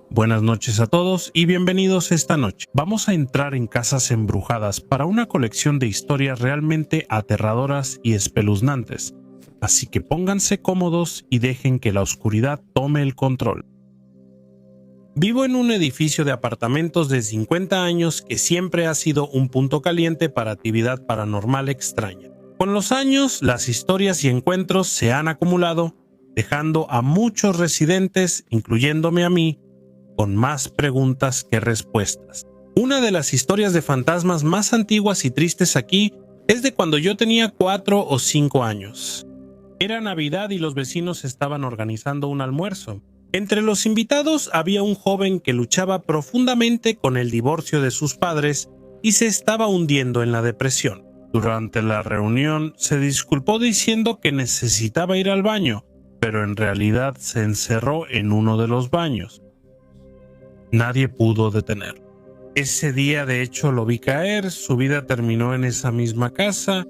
Buenas noches a todos y bienvenidos esta noche. Vamos a entrar en casas embrujadas para una colección de historias realmente aterradoras y espeluznantes. Así que pónganse cómodos y dejen que la oscuridad tome el control. Vivo en un edificio de apartamentos de 50 años que siempre ha sido un punto caliente para actividad paranormal extraña. Con los años, las historias y encuentros se han acumulado, dejando a muchos residentes, incluyéndome a mí, con más preguntas que respuestas. Una de las historias de fantasmas más antiguas y tristes aquí es de cuando yo tenía 4 o 5 años. Era Navidad y los vecinos estaban organizando un almuerzo. Entre los invitados había un joven que luchaba profundamente con el divorcio de sus padres y se estaba hundiendo en la depresión. Durante la reunión se disculpó diciendo que necesitaba ir al baño, pero en realidad se encerró en uno de los baños. Nadie pudo detenerlo. Ese día de hecho lo vi caer, su vida terminó en esa misma casa.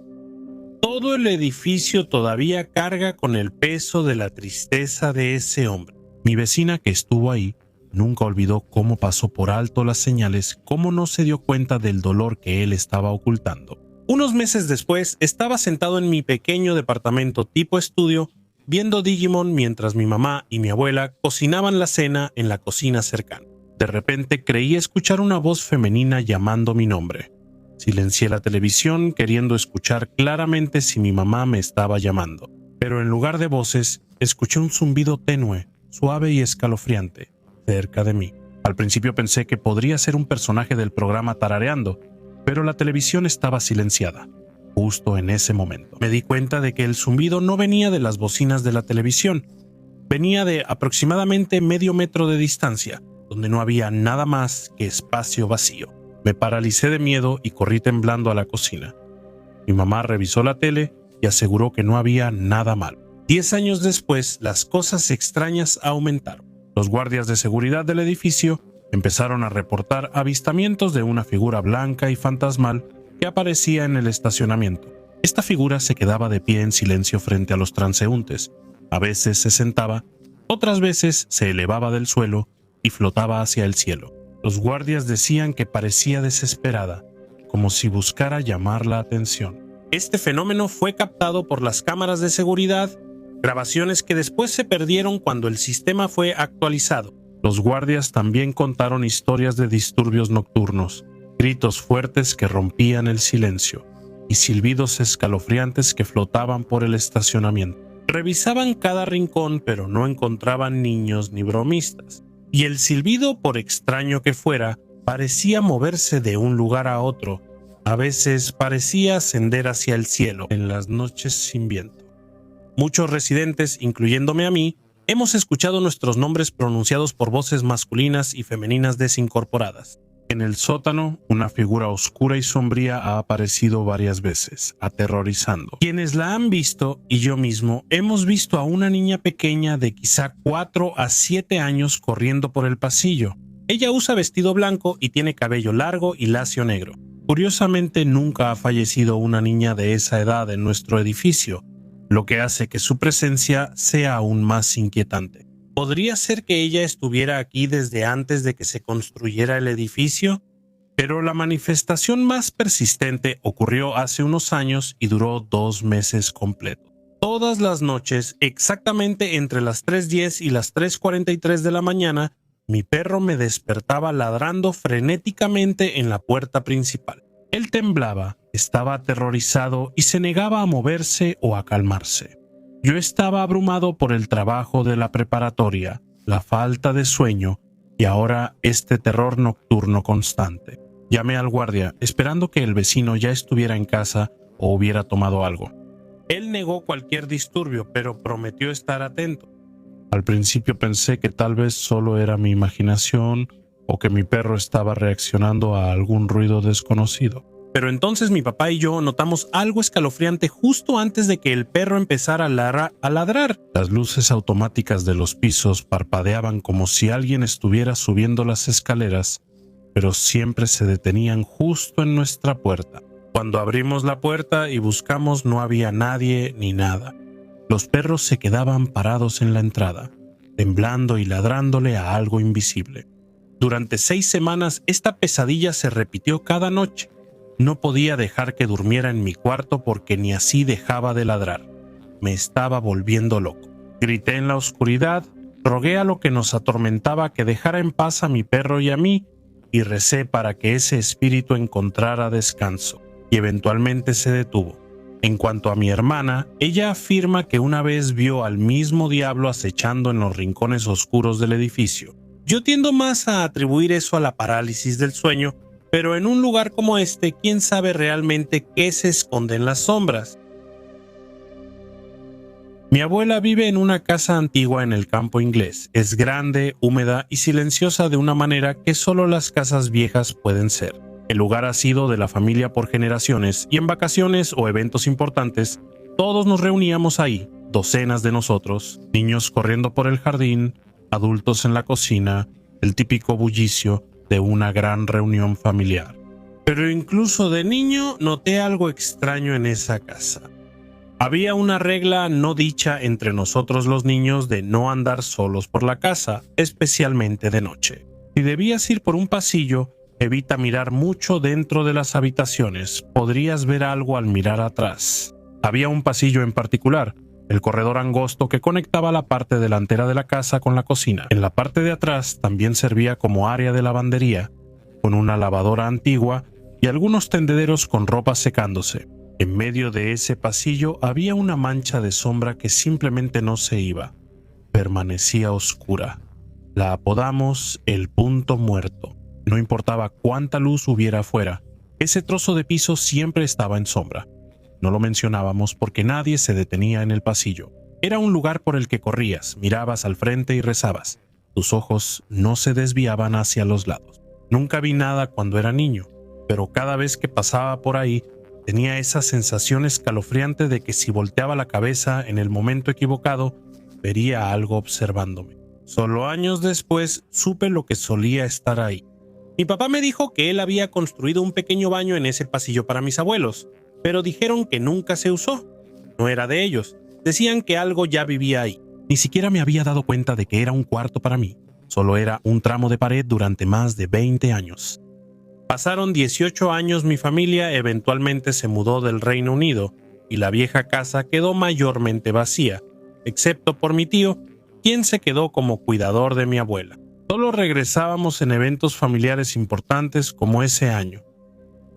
Todo el edificio todavía carga con el peso de la tristeza de ese hombre. Mi vecina que estuvo ahí nunca olvidó cómo pasó por alto las señales, cómo no se dio cuenta del dolor que él estaba ocultando. Unos meses después estaba sentado en mi pequeño departamento tipo estudio viendo Digimon mientras mi mamá y mi abuela cocinaban la cena en la cocina cercana. De repente creí escuchar una voz femenina llamando mi nombre. Silencié la televisión queriendo escuchar claramente si mi mamá me estaba llamando. Pero en lugar de voces, escuché un zumbido tenue, suave y escalofriante, cerca de mí. Al principio pensé que podría ser un personaje del programa tarareando, pero la televisión estaba silenciada. Justo en ese momento, me di cuenta de que el zumbido no venía de las bocinas de la televisión. Venía de aproximadamente medio metro de distancia, donde no había nada más que espacio vacío. Me paralicé de miedo y corrí temblando a la cocina. Mi mamá revisó la tele y aseguró que no había nada malo. 10 años después, las cosas extrañas aumentaron. Los guardias de seguridad del edificio empezaron a reportar avistamientos de una figura blanca y fantasmal que aparecía en el estacionamiento. Esta figura se quedaba de pie en silencio frente a los transeúntes. A veces se sentaba, otras veces se elevaba del suelo y flotaba hacia el cielo. Los guardias decían que parecía desesperada, como si buscara llamar la atención. Este fenómeno fue captado por las cámaras de seguridad, grabaciones que después se perdieron cuando el sistema fue actualizado. Los guardias también contaron historias de disturbios nocturnos, gritos fuertes que rompían el silencio y silbidos escalofriantes que flotaban por el estacionamiento. Revisaban cada rincón, pero no encontraban niños ni bromistas. Y el silbido, por extraño que fuera, parecía moverse de un lugar a otro. A veces parecía ascender hacia el cielo en las noches sin viento. Muchos residentes, incluyéndome a mí, hemos escuchado nuestros nombres pronunciados por voces masculinas y femeninas desincorporadas. En el sótano, una figura oscura y sombría ha aparecido varias veces, aterrorizando. Quienes la han visto, y yo mismo, hemos visto a una niña pequeña de quizá 4 a 7 años corriendo por el pasillo. Ella usa vestido blanco y tiene cabello largo y lacio negro. Curiosamente, nunca ha fallecido una niña de esa edad en nuestro edificio, lo que hace que su presencia sea aún más inquietante. ¿Podría ser que ella estuviera aquí desde antes de que se construyera el edificio? Pero la manifestación más persistente ocurrió hace unos años y duró 2 meses completos. Todas las noches, exactamente entre las 3:10 y las 3:43 de la mañana, mi perro me despertaba ladrando frenéticamente en la puerta principal. Él temblaba, estaba aterrorizado y se negaba a moverse o a calmarse. Yo estaba abrumado por el trabajo de la preparatoria, la falta de sueño y ahora este terror nocturno constante. Llamé al guardia, esperando que el vecino ya estuviera en casa o hubiera tomado algo. Él negó cualquier disturbio, pero prometió estar atento. Al principio pensé que tal vez solo era mi imaginación o que mi perro estaba reaccionando a algún ruido desconocido. Pero entonces mi papá y yo notamos algo escalofriante justo antes de que el perro empezara a ladrar. Las luces automáticas de los pisos parpadeaban como si alguien estuviera subiendo las escaleras, pero siempre se detenían justo en nuestra puerta. Cuando abrimos la puerta y buscamos, no había nadie ni nada. Los perros se quedaban parados en la entrada. temblando y ladrándole a algo invisible. Durante 6 semanas esta pesadilla se repitió cada noche. No podía dejar que durmiera en mi cuarto porque ni así dejaba de ladrar. Me estaba volviendo loco. Grité en la oscuridad, rogué a lo que nos atormentaba que dejara en paz a mi perro y a mí, y recé para que ese espíritu encontrara descanso, y eventualmente se detuvo. En cuanto a mi hermana, ella afirma que una vez vio al mismo diablo acechando en los rincones oscuros del edificio. Yo tiendo más a atribuir eso a la parálisis del sueño, pero en un lugar como este, ¿quién sabe realmente qué se esconde en las sombras? Mi abuela vive en una casa antigua en el campo inglés. Es grande, húmeda y silenciosa de una manera que solo las casas viejas pueden ser. El lugar ha sido de la familia por generaciones y en vacaciones o eventos importantes, todos nos reuníamos ahí, docenas de nosotros, niños corriendo por el jardín, adultos en la cocina, el típico bullicio de una gran reunión familiar. Pero incluso de niño noté algo extraño en esa casa. Había una regla no dicha entre nosotros los niños de no andar solos por la casa, especialmente de noche. Si debías ir por un pasillo, evita mirar mucho dentro de las habitaciones, podrías ver algo al mirar atrás. Había un pasillo en particular, el corredor angosto que conectaba la parte delantera de la casa con la cocina. En la parte de atrás también servía como área de lavandería, con una lavadora antigua y algunos tendederos con ropa secándose. En medio de ese pasillo había una mancha de sombra que simplemente no se iba. Permanecía oscura. La apodamos el punto muerto. No importaba cuánta luz hubiera afuera, ese trozo de piso siempre estaba en sombra. No lo mencionábamos porque nadie se detenía en el pasillo. Era un lugar por el que corrías, mirabas al frente y rezabas. Tus ojos no se desviaban hacia los lados. Nunca vi nada cuando era niño, pero cada vez que pasaba por ahí, tenía esa sensación escalofriante de que si volteaba la cabeza en el momento equivocado, vería algo observándome. Solo años después supe lo que solía estar ahí. Mi papá me dijo que él había construido un pequeño baño en ese pasillo para mis abuelos, pero dijeron que nunca se usó. No era de ellos. Decían que algo ya vivía ahí. Ni siquiera me había dado cuenta de que era un cuarto para mí. Solo era un tramo de pared durante más de 20 años. Pasaron 18 años mi familia eventualmente se mudó del Reino Unido y la vieja casa quedó mayormente vacía, excepto por mi tío, quien se quedó como cuidador de mi abuela. Solo regresábamos en eventos familiares importantes como ese año.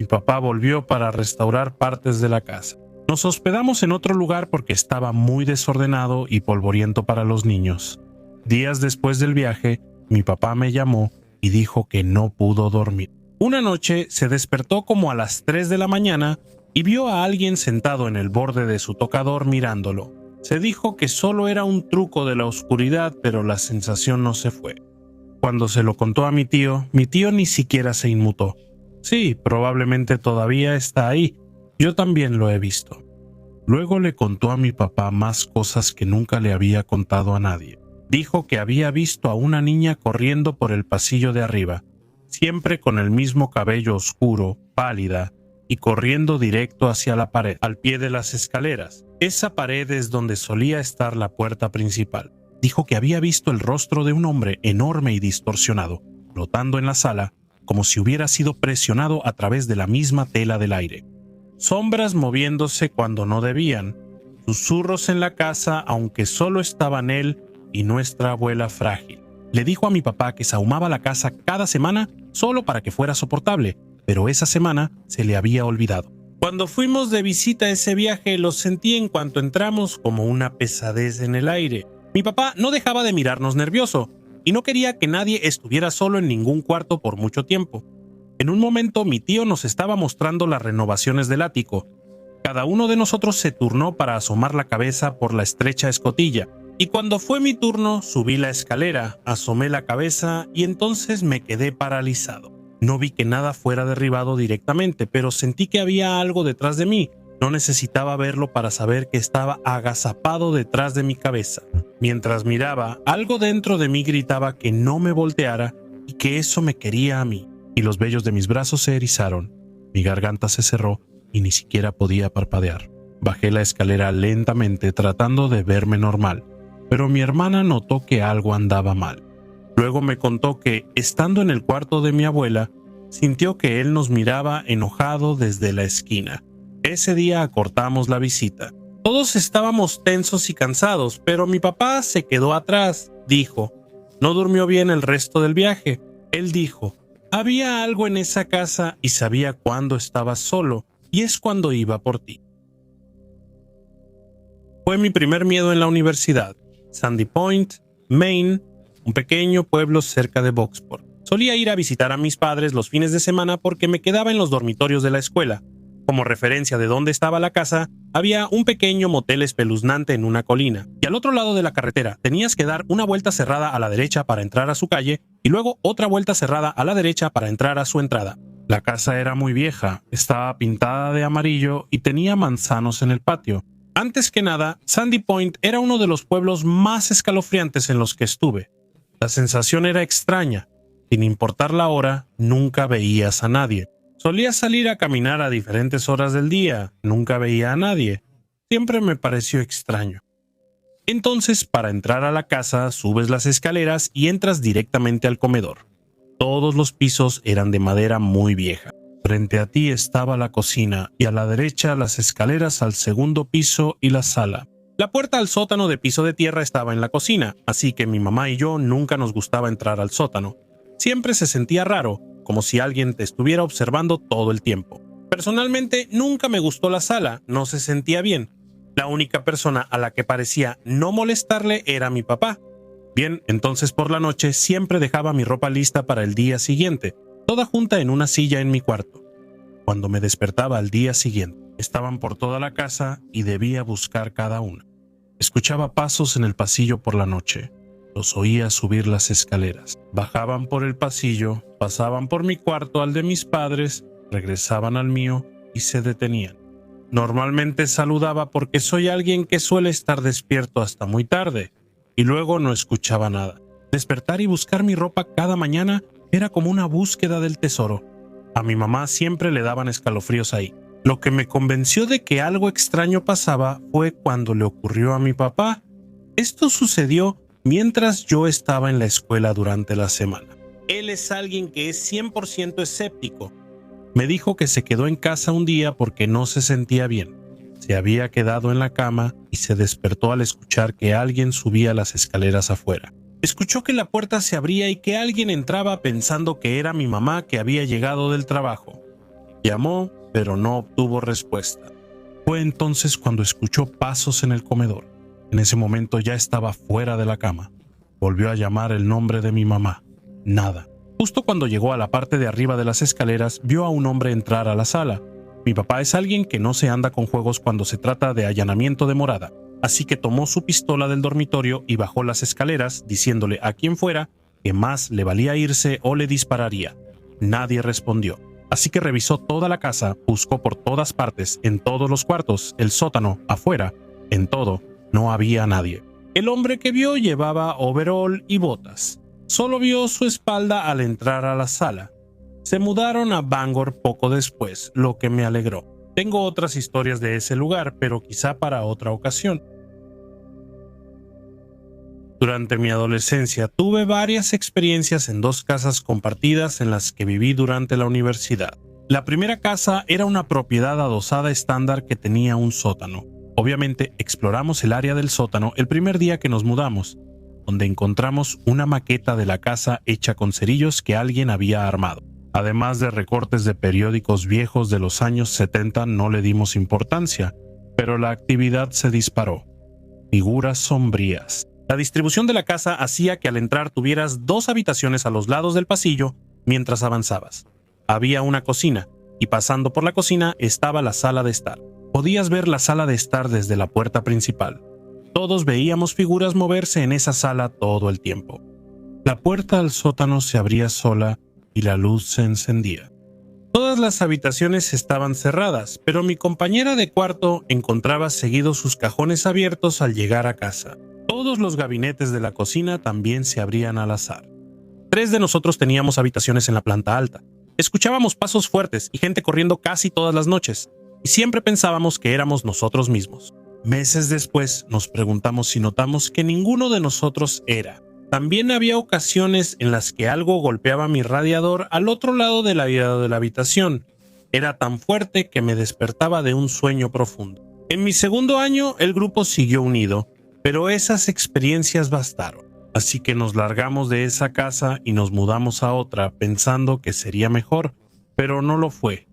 Mi papá volvió para restaurar partes de la casa. Nos hospedamos en otro lugar porque estaba muy desordenado y polvoriento para los niños. Días después del viaje, mi papá me llamó y dijo que no pudo dormir. Una noche se despertó como a las 3 de la mañana y vio a alguien sentado en el borde de su tocador mirándolo. Se dijo que solo era un truco de la oscuridad, pero la sensación no se fue. Cuando se lo contó a mi tío ni siquiera se inmutó. Sí, probablemente todavía está ahí. Yo también lo he visto. Luego le contó a mi papá más cosas que nunca le había contado a nadie. Dijo que había visto a una niña corriendo por el pasillo de arriba, siempre con el mismo cabello oscuro, pálida, y corriendo directo hacia la pared, al pie de las escaleras. Esa pared es donde solía estar la puerta principal. Dijo que había visto el rostro de un hombre enorme y distorsionado, flotando en la sala, como si hubiera sido presionado a través de la misma tela del aire. Sombras moviéndose cuando no debían, susurros en la casa aunque solo estaban él y nuestra abuela frágil. Le dijo a mi papá que sahumaba la casa cada semana solo para que fuera soportable, pero esa semana se le había olvidado. Cuando fuimos de visita a ese viaje, lo sentí en cuanto entramos como una pesadez en el aire. Mi papá no dejaba de mirarnos nervioso y no quería que nadie estuviera solo en ningún cuarto por mucho tiempo. En un momento mi tío nos estaba mostrando las renovaciones del ático. Cada uno de nosotros se turnó para asomar la cabeza por la estrecha escotilla. Y cuando fue mi turno, subí la escalera, asomé la cabeza y entonces me quedé paralizado. No vi que nada fuera derribado directamente, pero sentí que había algo detrás de mí. No necesitaba verlo para saber que estaba agazapado detrás de mi cabeza. Mientras miraba, algo dentro de mí gritaba que no me volteara y que eso me quería a mí. Y los vellos de mis brazos se erizaron. Mi garganta se cerró y ni siquiera podía parpadear. Bajé la escalera lentamente tratando de verme normal. pero mi hermana notó que algo andaba mal. Luego me contó que, estando en el cuarto de mi abuela, sintió que él nos miraba enojado desde la esquina. Ese día acortamos la visita. Todos estábamos tensos y cansados, pero mi papá se quedó atrás, dijo. No durmió bien el resto del viaje. Él dijo, había algo en esa casa y sabía cuándo estabas solo, y es cuando iba por ti. Fue mi primer miedo en la universidad, Sandy Point, Maine, un pequeño pueblo cerca de Bucksport. Solía ir a visitar a mis padres los fines de semana porque me quedaba en los dormitorios de la escuela. Como referencia de dónde estaba la casa, había un pequeño motel espeluznante en una colina, y al otro lado de la carretera tenías que dar una vuelta cerrada a la derecha para entrar a su calle y luego otra vuelta cerrada a la derecha para entrar a su entrada. La casa era muy vieja, estaba pintada de amarillo y tenía manzanos en el patio. Antes que nada, Sandy Point era uno de los pueblos más escalofriantes en los que estuve. La sensación era extraña. Sin importar la hora, nunca veías a nadie. Solía salir a caminar a diferentes horas del día, nunca veía a nadie. Siempre me pareció extraño. Entonces, para entrar a la casa, subes las escaleras y entras directamente al comedor. Todos los pisos eran de madera muy vieja. Frente a ti estaba la cocina y a la derecha las escaleras al segundo piso y la sala. La puerta al sótano de piso de tierra estaba en la cocina, así que mi mamá y yo nunca nos gustaba entrar al sótano. Siempre se sentía raro, como si alguien te estuviera observando todo el tiempo. Personalmente, nunca me gustó la sala, no se sentía bien. La única persona a la que parecía no molestarle era mi papá. Bien, entonces por la noche siempre dejaba mi ropa lista para el día siguiente, toda junta en una silla en mi cuarto. Cuando me despertaba al día siguiente, estaban por toda la casa y debía buscar cada una. Escuchaba pasos en el pasillo por la noche. Los oía subir las escaleras. Bajaban por el pasillo, pasaban por mi cuarto al de mis padres, regresaban al mío y se detenían. Normalmente saludaba porque soy alguien que suele estar despierto hasta muy tarde, y luego no escuchaba nada. Despertar y buscar mi ropa cada mañana era como una búsqueda del tesoro. A mi mamá siempre le daban escalofríos ahí. Lo que me convenció de que algo extraño pasaba fue cuando le ocurrió a mi papá. Esto sucedió mientras yo estaba en la escuela durante la semana. Él es alguien que es 100% escéptico. Me dijo que se quedó en casa un día porque no se sentía bien. Se había quedado en la cama y se despertó al escuchar que alguien subía las escaleras afuera. Escuchó que la puerta se abría y que alguien entraba pensando que era mi mamá que había llegado del trabajo. Llamó, pero no obtuvo respuesta. Fue entonces cuando escuchó pasos en el comedor. En ese momento ya estaba fuera de la cama. Volvió a llamar el nombre de mi mamá. Nada. Justo cuando llegó a la parte de arriba de las escaleras, vio a un hombre entrar a la sala. Mi papá es alguien que no se anda con juegos cuando se trata de allanamiento de morada, así que tomó su pistola del dormitorio y bajó las escaleras, diciéndole a quien fuera que más le valía irse o le dispararía. Nadie respondió. Así que revisó toda la casa, buscó por todas partes, en todos los cuartos, el sótano, afuera, en todo. No había nadie. El hombre que vio llevaba overol y botas. Solo vio su espalda al entrar a la sala. Se mudaron a Bangor poco después, lo que me alegró. Tengo otras historias de ese lugar, pero quizá para otra ocasión. Durante mi adolescencia tuve varias experiencias en 2 casas compartidas en las que viví durante la universidad. La primera casa era una propiedad adosada estándar que tenía un sótano. Obviamente exploramos el área del sótano el primer día que nos mudamos, donde encontramos una maqueta de la casa hecha con cerillos que alguien había armado. Además de recortes de periódicos viejos de los años 70, no le dimos importancia, pero la actividad se disparó. Figuras sombrías. La distribución de la casa hacía que al entrar tuvieras 2 habitaciones a los lados del pasillo mientras avanzabas. Había una cocina, y pasando por la cocina estaba la sala de estar. Podías ver la sala de estar desde la puerta principal. Todos veíamos figuras moverse en esa sala todo el tiempo. La puerta al sótano se abría sola y la luz se encendía. Todas las habitaciones estaban cerradas, pero mi compañera de cuarto encontraba seguido sus cajones abiertos al llegar a casa. Todos los gabinetes de la cocina también se abrían al azar. 3 de nosotros teníamos habitaciones en la planta alta. Escuchábamos pasos fuertes y gente corriendo casi todas las noches, y siempre pensábamos que éramos nosotros mismos. Meses después nos preguntamos y notamos que ninguno de nosotros era. También había ocasiones en las que algo golpeaba mi radiador al otro lado de la habitación. Era tan fuerte que me despertaba de un sueño profundo. En mi segundo año el grupo siguió unido, pero esas experiencias bastaron. Así que nos largamos de esa casa y nos mudamos a otra pensando que sería mejor, pero no lo fue.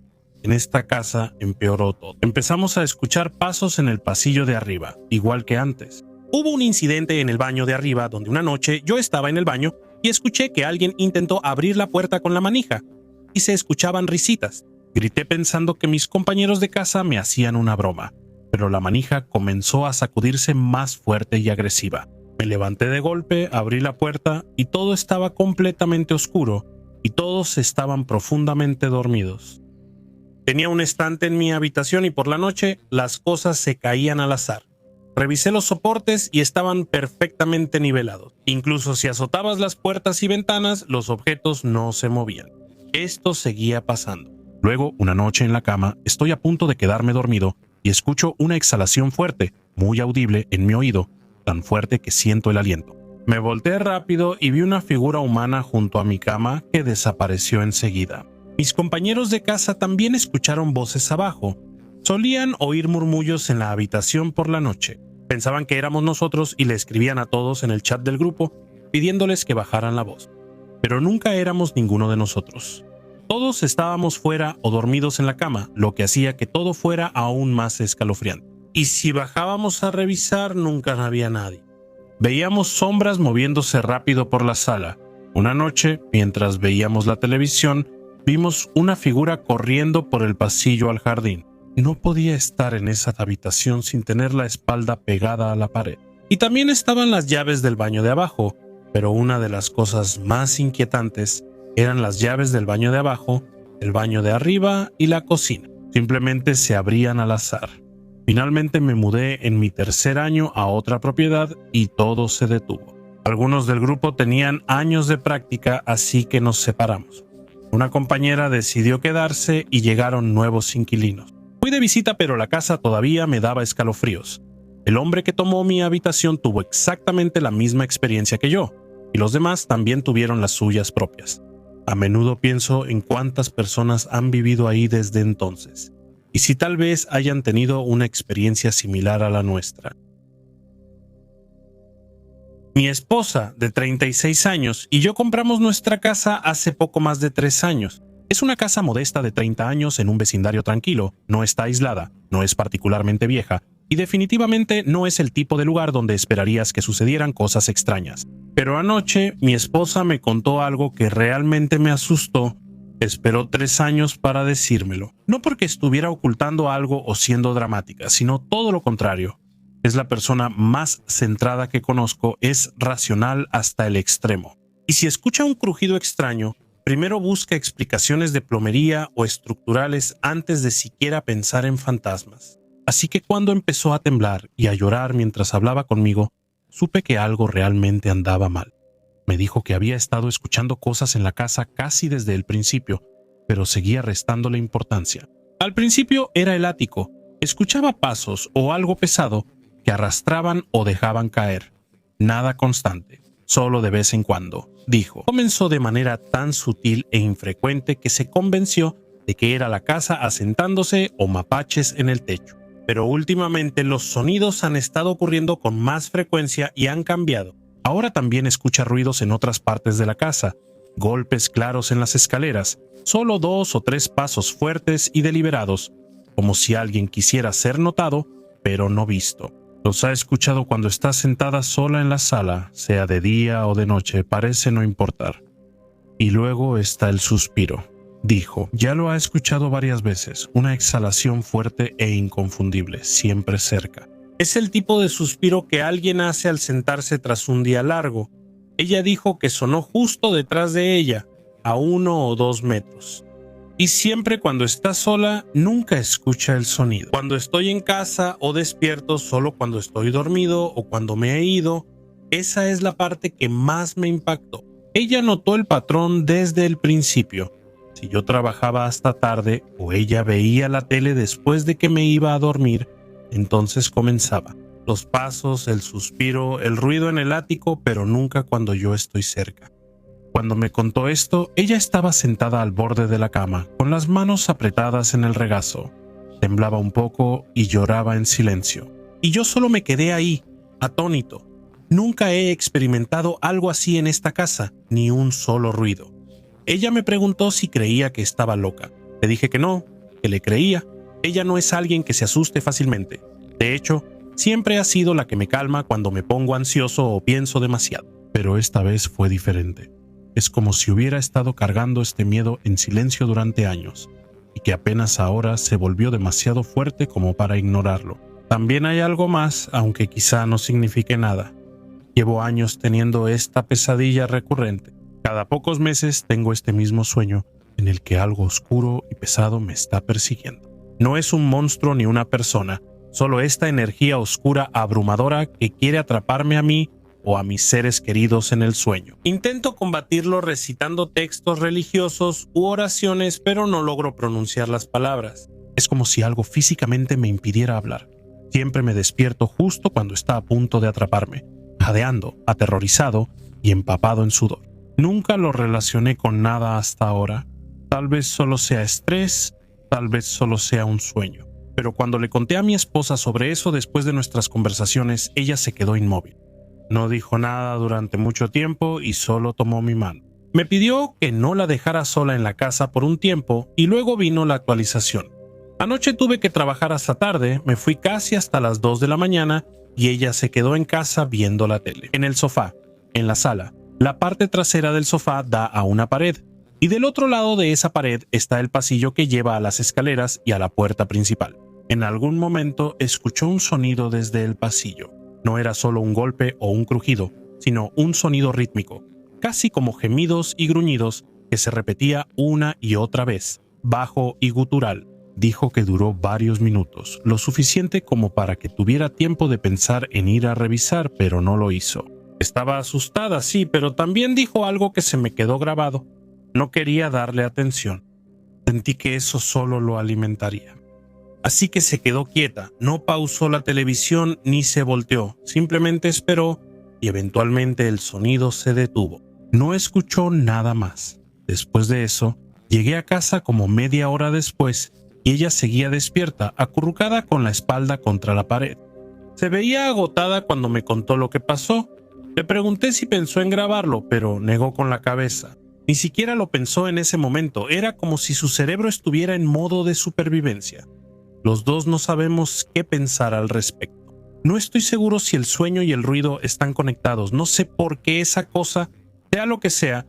En esta casa empeoró todo. Empezamos a escuchar pasos en el pasillo de arriba, igual que antes. Hubo un incidente en el baño de arriba donde una noche yo estaba en el baño y escuché que alguien intentó abrir la puerta con la manija y se escuchaban risitas. Grité pensando que mis compañeros de casa me hacían una broma, pero la manija comenzó a sacudirse más fuerte y agresiva. Me levanté de golpe, abrí la puerta y todo estaba completamente oscuro y todos estaban profundamente dormidos. Tenía un estante en mi habitación y por la noche las cosas se caían al azar. Revisé los soportes y estaban perfectamente nivelados. Incluso si azotabas las puertas y ventanas, los objetos no se movían. Esto seguía pasando. Luego, una noche en la cama, estoy a punto de quedarme dormido y escucho una exhalación fuerte, muy audible en mi oído, tan fuerte que siento el aliento. Me volteé rápido y vi una figura humana junto a mi cama que desapareció enseguida. Mis compañeros de casa también escucharon voces abajo. Solían oír murmullos en la habitación por la noche. Pensaban que éramos nosotros y le escribían a todos en el chat del grupo pidiéndoles que bajaran la voz. Pero nunca éramos ninguno de nosotros. Todos estábamos fuera o dormidos en la cama, lo que hacía que todo fuera aún más escalofriante. Y si bajábamos a revisar, nunca había nadie. Veíamos sombras moviéndose rápido por la sala. Una noche, mientras veíamos la televisión, vimos una figura corriendo por el pasillo al jardín. No podía estar en esa habitación sin tener la espalda pegada a la pared. Y también estaban las llaves del baño de abajo, pero una de las cosas más inquietantes eran las llaves del baño de abajo, el baño de arriba y la cocina. Simplemente se abrían al azar. Finalmente me mudé en mi tercer año a otra propiedad y todo se detuvo. Algunos del grupo tenían años de práctica, así que nos separamos. Una compañera decidió quedarse y llegaron nuevos inquilinos. Fui de visita, pero la casa todavía me daba escalofríos. El hombre que tomó mi habitación tuvo exactamente la misma experiencia que yo, y los demás también tuvieron las suyas propias. A menudo pienso en cuántas personas han vivido ahí desde entonces, y si tal vez hayan tenido una experiencia similar a la nuestra. Mi esposa, de 36 años, y yo compramos nuestra casa hace poco más de 3 años. Es una casa modesta de 30 años en un vecindario tranquilo, no está aislada, no es particularmente vieja, y definitivamente no es el tipo de lugar donde esperarías que sucedieran cosas extrañas. Pero anoche mi esposa me contó algo que realmente me asustó. Esperó 3 años para decírmelo. No porque estuviera ocultando algo o siendo dramática, sino todo lo contrario. Es la persona más centrada que conozco, es racional hasta el extremo. Y si escucha un crujido extraño, primero busca explicaciones de plomería o estructurales antes de siquiera pensar en fantasmas. Así que cuando empezó a temblar y a llorar mientras hablaba conmigo, supe que algo realmente andaba mal. Me dijo que había estado escuchando cosas en la casa casi desde el principio, pero seguía restándole importancia. Al principio era el ático. Escuchaba pasos o algo pesado que arrastraban o dejaban caer. Nada constante, solo de vez en cuando, dijo. Comenzó de manera tan sutil e infrecuente que se convenció de que era la casa asentándose o mapaches en el techo. Pero últimamente los sonidos han estado ocurriendo con más frecuencia y han cambiado. Ahora también escucha ruidos en otras partes de la casa, golpes claros en las escaleras, solo 2 o 3 pasos fuertes y deliberados, como si alguien quisiera ser notado, pero no visto. Los ha escuchado cuando está sentada sola en la sala, sea de día o de noche, parece no importar. Y luego está el suspiro. Dijo, ya lo ha escuchado varias veces, una exhalación fuerte e inconfundible, siempre cerca. Es el tipo de suspiro que alguien hace al sentarse tras un día largo. Ella dijo que sonó justo detrás de ella, a 1 o 2 metros. Y siempre cuando está sola, nunca escucha el sonido. Cuando estoy en casa o despierto, solo cuando estoy dormido o cuando me he ido, esa es la parte que más me impactó. Ella notó el patrón desde el principio. Si yo trabajaba hasta tarde o ella veía la tele después de que me iba a dormir, Entonces comenzaba. Los pasos, el suspiro, el ruido en el ático, pero nunca cuando yo estoy cerca. Cuando me contó esto, ella estaba sentada al borde de la cama, con las manos apretadas en el regazo. Temblaba un poco y lloraba en silencio. Y yo solo me quedé ahí, atónito. Nunca he experimentado algo así en esta casa, ni un solo ruido. Ella me preguntó si creía que estaba loca. Le dije que no, que le creía. Ella no es alguien que se asuste fácilmente. De hecho, siempre ha sido la que me calma cuando me pongo ansioso o pienso demasiado. Pero esta vez fue diferente. Es como si hubiera estado cargando este miedo en silencio durante años, y que apenas ahora se volvió demasiado fuerte como para ignorarlo. También hay algo más, aunque quizá no signifique nada. Llevo años teniendo esta pesadilla recurrente. Cada pocos meses tengo este mismo sueño en el que algo oscuro y pesado me está persiguiendo. No es un monstruo ni una persona, solo esta energía oscura abrumadora que quiere atraparme a mí o a mis seres queridos en el sueño. Intento combatirlo recitando textos religiosos u oraciones, pero no logro pronunciar las palabras. Es como si algo físicamente me impidiera hablar. Siempre me despierto justo cuando está a punto de atraparme, jadeando, aterrorizado y empapado en sudor. Nunca lo relacioné con nada hasta ahora. Tal vez solo sea estrés, tal vez solo sea un sueño. Pero cuando le conté a mi esposa sobre eso después de nuestras conversaciones, ella se quedó inmóvil. No dijo nada durante mucho tiempo y solo tomó mi mano. Me pidió que no la dejara sola en la casa por un tiempo y luego vino la actualización. Anoche tuve que trabajar hasta tarde, me fui casi hasta las 2 de la mañana y ella se quedó en casa viendo la tele. En el sofá, en la sala, la parte trasera del sofá da a una pared y del otro lado de esa pared está el pasillo que lleva a las escaleras y a la puerta principal. En algún momento escuchó un sonido desde el pasillo. No era solo un golpe o un crujido, sino un sonido rítmico, casi como gemidos y gruñidos que se repetía una y otra vez, bajo y gutural. Dijo que duró varios minutos, lo suficiente como para que tuviera tiempo de pensar en ir a revisar, pero no lo hizo. Estaba asustada, sí, pero también dijo algo que se me quedó grabado. No quería darle atención. Sentí que eso solo lo alimentaría. Así que se quedó quieta, no pausó la televisión ni se volteó, simplemente esperó y eventualmente el sonido se detuvo. No escuchó nada más. Después de eso, llegué a casa como media hora después y ella seguía despierta, acurrucada con la espalda contra la pared. Se veía agotada cuando me contó lo que pasó. Le pregunté si pensó en grabarlo, pero negó con la cabeza. Ni siquiera lo pensó en ese momento, era como si su cerebro estuviera en modo de supervivencia. Los dos no sabemos qué pensar al respecto. No estoy seguro si el sueño y el ruido están conectados. No sé por qué esa cosa, sea lo que sea,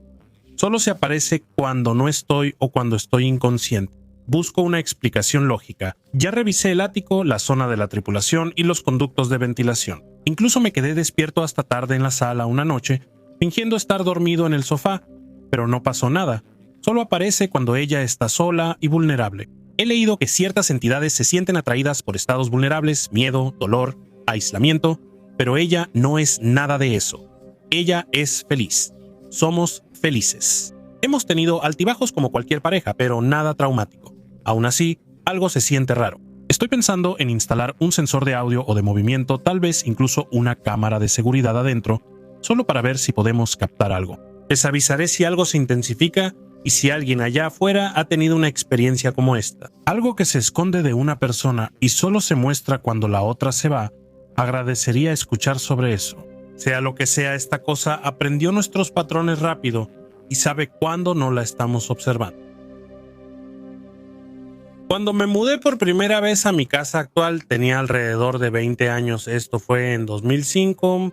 solo se aparece cuando no estoy o cuando estoy inconsciente. Busco una explicación lógica. Ya revisé el ático, la zona de la tripulación y los conductos de ventilación. Incluso me quedé despierto hasta tarde en la sala una noche, fingiendo estar dormido en el sofá, pero no pasó nada. Solo aparece cuando ella está sola y vulnerable. He leído que ciertas entidades se sienten atraídas por estados vulnerables, miedo, dolor, aislamiento, pero ella no es nada de eso. Ella es feliz. Somos felices. Hemos tenido altibajos como cualquier pareja, pero nada traumático. Aún así, algo se siente raro. Estoy pensando en instalar un sensor de audio o de movimiento, tal vez incluso una cámara de seguridad adentro, solo para ver si podemos captar algo. Les avisaré si algo se intensifica y si alguien allá afuera ha tenido una experiencia como esta. Algo que se esconde de una persona y solo se muestra cuando la otra se va. Agradecería escuchar sobre eso. Sea lo que sea esta cosa, aprendió nuestros patrones rápido y sabe cuándo no la estamos observando. Cuando me mudé por primera vez a mi casa actual tenía alrededor de 20 años, esto fue en 2005.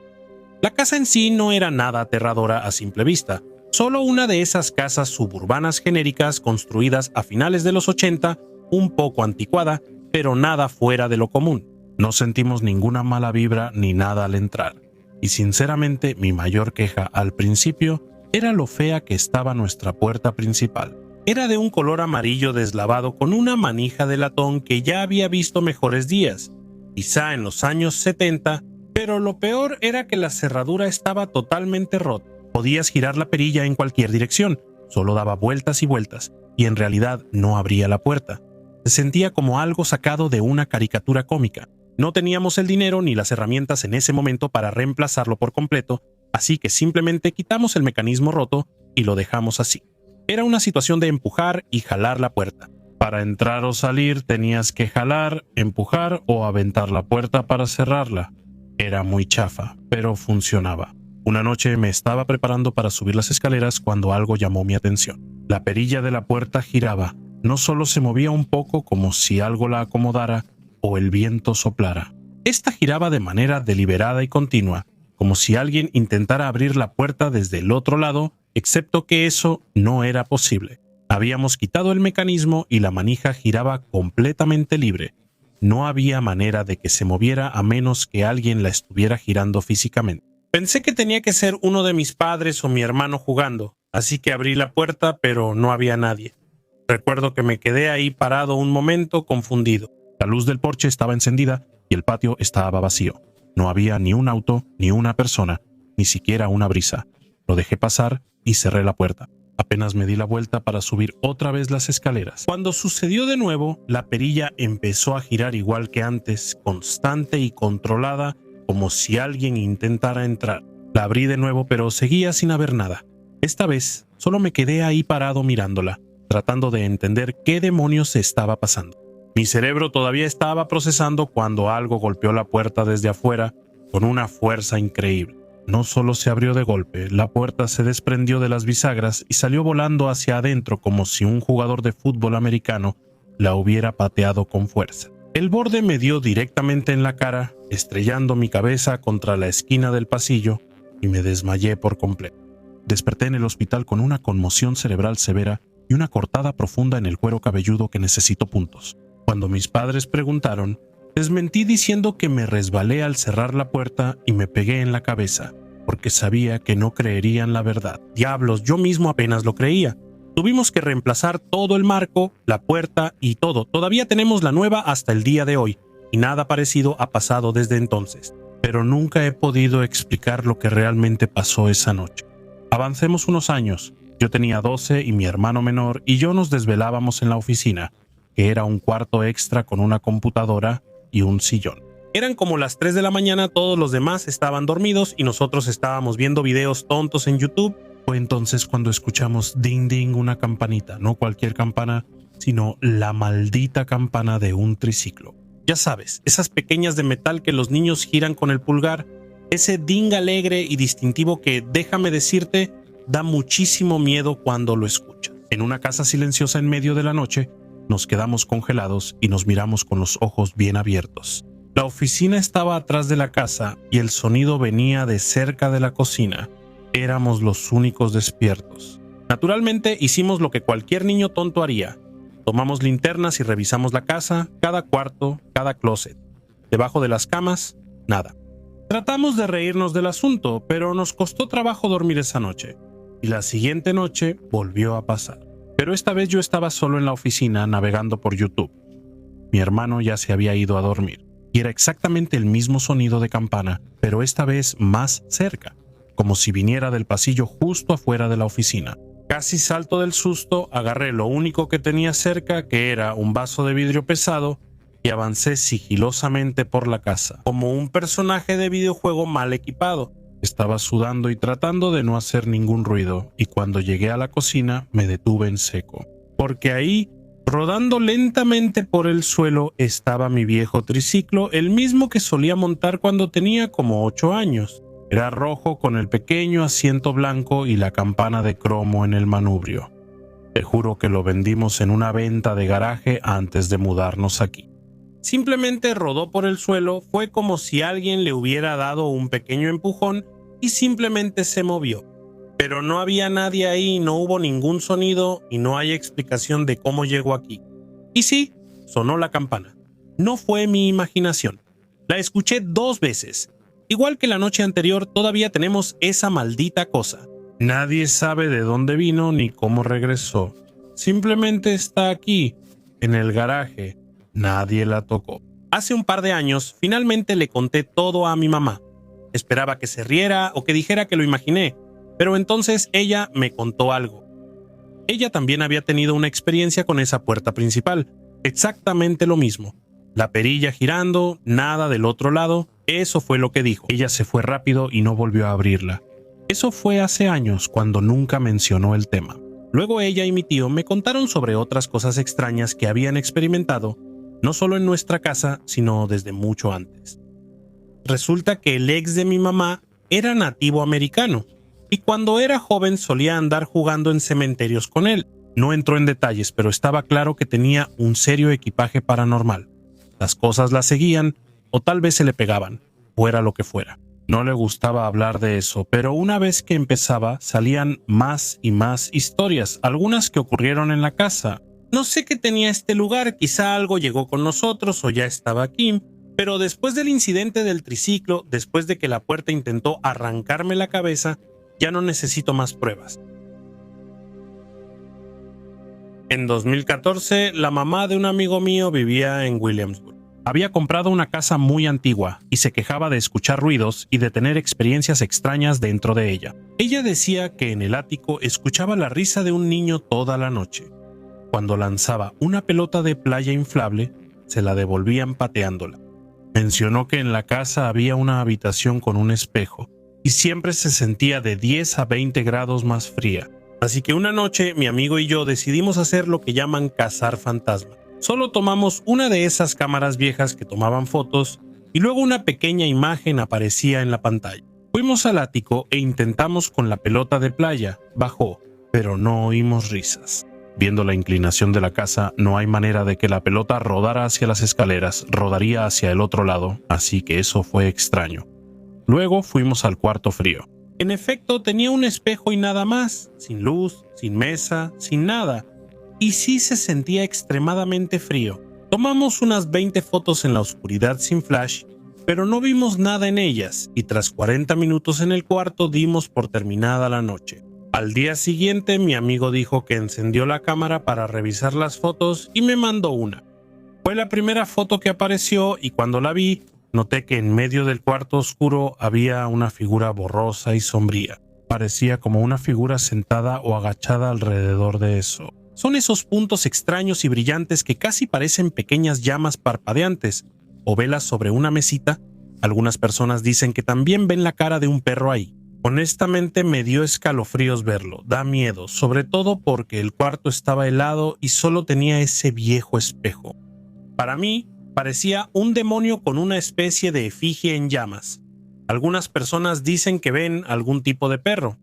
La casa en sí no era nada aterradora a simple vista, solo una de esas casas suburbanas genéricas construidas a finales de los 80, un poco anticuada, pero nada fuera de lo común. No sentimos ninguna mala vibra ni nada al entrar, y sinceramente mi mayor queja al principio era lo fea que estaba nuestra puerta principal. Era de un color amarillo deslavado con una manija de latón que ya había visto mejores días, quizá en los años 70, pero lo peor era que la cerradura estaba totalmente rota. Podías girar la perilla en cualquier dirección, solo daba vueltas y vueltas, y en realidad no abría la puerta. Se sentía como algo sacado de una caricatura cómica. No teníamos el dinero ni las herramientas en ese momento para reemplazarlo por completo, así que simplemente quitamos el mecanismo roto y lo dejamos así. Era una situación de empujar y jalar la puerta. Para entrar o salir tenías que jalar, empujar o aventar la puerta para cerrarla. Era muy chafa, pero funcionaba. Una noche me estaba preparando para subir las escaleras cuando algo llamó mi atención. La perilla de la puerta giraba. No solo se movía un poco como si algo la acomodara o el viento soplara. Esta giraba de manera deliberada y continua, como si alguien intentara abrir la puerta desde el otro lado, excepto que eso no era posible. Habíamos quitado el mecanismo y la manija giraba completamente libre. No había manera de que se moviera a menos que alguien la estuviera girando físicamente. Pensé que tenía que ser uno de mis padres o mi hermano jugando, así que abrí la puerta, pero no había nadie. Recuerdo que me quedé ahí parado un momento confundido. La luz del porche estaba encendida y el patio estaba vacío. No había ni un auto, ni una persona, ni siquiera una brisa. Lo dejé pasar y cerré la puerta. Apenas me di la vuelta para subir otra vez las escaleras. Cuando sucedió de nuevo, la perilla empezó a girar igual que antes, constante y controlada, como si alguien intentara entrar. La abrí de nuevo, pero seguía sin haber nada. Esta vez solo me quedé ahí parado mirándola, tratando de entender qué demonios estaba pasando. Mi cerebro todavía estaba procesando cuando algo golpeó la puerta desde afuera con una fuerza increíble. No solo se abrió de golpe, la puerta se desprendió de las bisagras y salió volando hacia adentro como si un jugador de fútbol americano la hubiera pateado con fuerza. El borde me dio directamente en la cara, estrellando mi cabeza contra la esquina del pasillo, y me desmayé por completo. Desperté en el hospital con una conmoción cerebral severa y una cortada profunda en el cuero cabelludo que necesitó puntos. Cuando mis padres preguntaron, desmentí diciendo que me resbalé al cerrar la puerta y me pegué en la cabeza, porque sabía que no creerían la verdad. Diablos, yo mismo apenas lo creía. Tuvimos que reemplazar todo el marco, la puerta y todo. Todavía tenemos la nueva hasta el día de hoy, y nada parecido ha pasado desde entonces. Pero nunca he podido explicar lo que realmente pasó esa noche. Avancemos unos años. Yo tenía 12 y mi hermano menor y yo nos desvelábamos en la oficina, que era un cuarto extra con una computadora y un sillón. Eran como las 3 de la mañana, todos los demás estaban dormidos y nosotros estábamos viendo videos tontos en YouTube. Fue entonces cuando escuchamos ding ding una campanita, no cualquier campana, sino la maldita campana de un triciclo. Ya sabes, esas pequeñas de metal que los niños giran con el pulgar, ese ding alegre y distintivo que, déjame decirte, da muchísimo miedo cuando lo escuchas. En una casa silenciosa en medio de la noche, nos quedamos congelados y nos miramos con los ojos bien abiertos. La oficina estaba atrás de la casa y el sonido venía de cerca de la cocina. Éramos los únicos despiertos. Naturalmente hicimos lo que cualquier niño tonto haría. Tomamos linternas y revisamos la casa, cada cuarto, cada closet. Debajo de las camas, nada. Tratamos de reírnos del asunto, pero nos costó trabajo dormir esa noche. Y la siguiente noche volvió a pasar. Pero esta vez yo estaba solo en la oficina navegando por YouTube. Mi hermano ya se había ido a dormir. Y era exactamente el mismo sonido de campana, pero esta vez más cerca, como si viniera del pasillo justo afuera de la oficina. Casi salto del susto, agarré lo único que tenía cerca, que era un vaso de vidrio pesado, y avancé sigilosamente por la casa, como un personaje de videojuego mal equipado. Estaba sudando y tratando de no hacer ningún ruido, y cuando llegué a la cocina me detuve en seco, porque ahí, rodando lentamente por el suelo, estaba mi viejo triciclo, el mismo que solía montar cuando tenía como 8 años. Era rojo con el pequeño asiento blanco y la campana de cromo en el manubrio. Te juro que lo vendimos en una venta de garaje antes de mudarnos aquí. Simplemente rodó por el suelo, fue como si alguien le hubiera dado un pequeño empujón y simplemente se movió. Pero no había nadie ahí, no hubo ningún sonido y no hay explicación de cómo llegó aquí. Y sí, sonó la campana. No fue mi imaginación. La escuché 2 veces. Igual que la noche anterior, todavía tenemos esa maldita cosa. Nadie sabe de dónde vino ni cómo regresó. Simplemente está aquí, en el garaje. Nadie la tocó. Hace un par de años, finalmente le conté todo a mi mamá. Esperaba que se riera o que dijera que lo imaginé, pero entonces ella me contó algo. Ella también había tenido una experiencia con esa puerta principal, exactamente lo mismo. La perilla girando, nada del otro lado. Eso fue lo que dijo. Ella se fue rápido y no volvió a abrirla. Eso fue hace años, cuando nunca mencionó el tema. Luego ella y mi tío me contaron sobre otras cosas extrañas que habían experimentado, no solo en nuestra casa, sino desde mucho antes. Resulta que el ex de mi mamá era nativo americano, y cuando era joven solía andar jugando en cementerios con él. No entró en detalles, pero estaba claro que tenía un serio equipaje paranormal. Las cosas la seguían, o tal vez se le pegaban, fuera lo que fuera. No le gustaba hablar de eso, pero una vez que empezaba, salían más y más historias, algunas que ocurrieron en la casa. No sé qué tenía este lugar, quizá algo llegó con nosotros o ya estaba aquí, pero después del incidente del triciclo, después de que la puerta intentó arrancarme la cabeza, ya no necesito más pruebas. En 2014, la mamá de un amigo mío vivía en Williamsburg. Había comprado una casa muy antigua y se quejaba de escuchar ruidos y de tener experiencias extrañas dentro de ella. Ella decía que en el ático escuchaba la risa de un niño toda la noche. Cuando lanzaba una pelota de playa inflable, se la devolvían pateándola. Mencionó que en la casa había una habitación con un espejo y siempre se sentía de 10 a 20 grados más fría. Así que una noche mi amigo y yo decidimos hacer lo que llaman cazar fantasma. Solo tomamos una de esas cámaras viejas que tomaban fotos y luego una pequeña imagen aparecía en la pantalla. Fuimos al ático e intentamos con la pelota de playa. Bajó, pero no oímos risas. Viendo la inclinación de la casa, no hay manera de que la pelota rodara hacia las escaleras, rodaría hacia el otro lado, así que eso fue extraño. Luego fuimos al cuarto frío. En efecto, tenía un espejo y nada más, sin luz, sin mesa, sin nada. Y sí se sentía extremadamente frío. Tomamos unas 20 fotos en la oscuridad sin flash, pero no vimos nada en ellas, y tras 40 minutos en el cuarto dimos por terminada la noche. Al día siguiente mi amigo dijo que encendió la cámara para revisar las fotos y me mandó una. Fue la primera foto que apareció y cuando la vi, noté que en medio del cuarto oscuro había una figura borrosa y sombría. Parecía como una figura sentada o agachada alrededor de eso. Son esos puntos extraños y brillantes que casi parecen pequeñas llamas parpadeantes o velas sobre una mesita. Algunas personas dicen que también ven la cara de un perro ahí. Honestamente me dio escalofríos verlo, da miedo, sobre todo porque el cuarto estaba helado y solo tenía ese viejo espejo. Para mí, parecía un demonio con una especie de efigie en llamas. Algunas personas dicen que ven algún tipo de perro.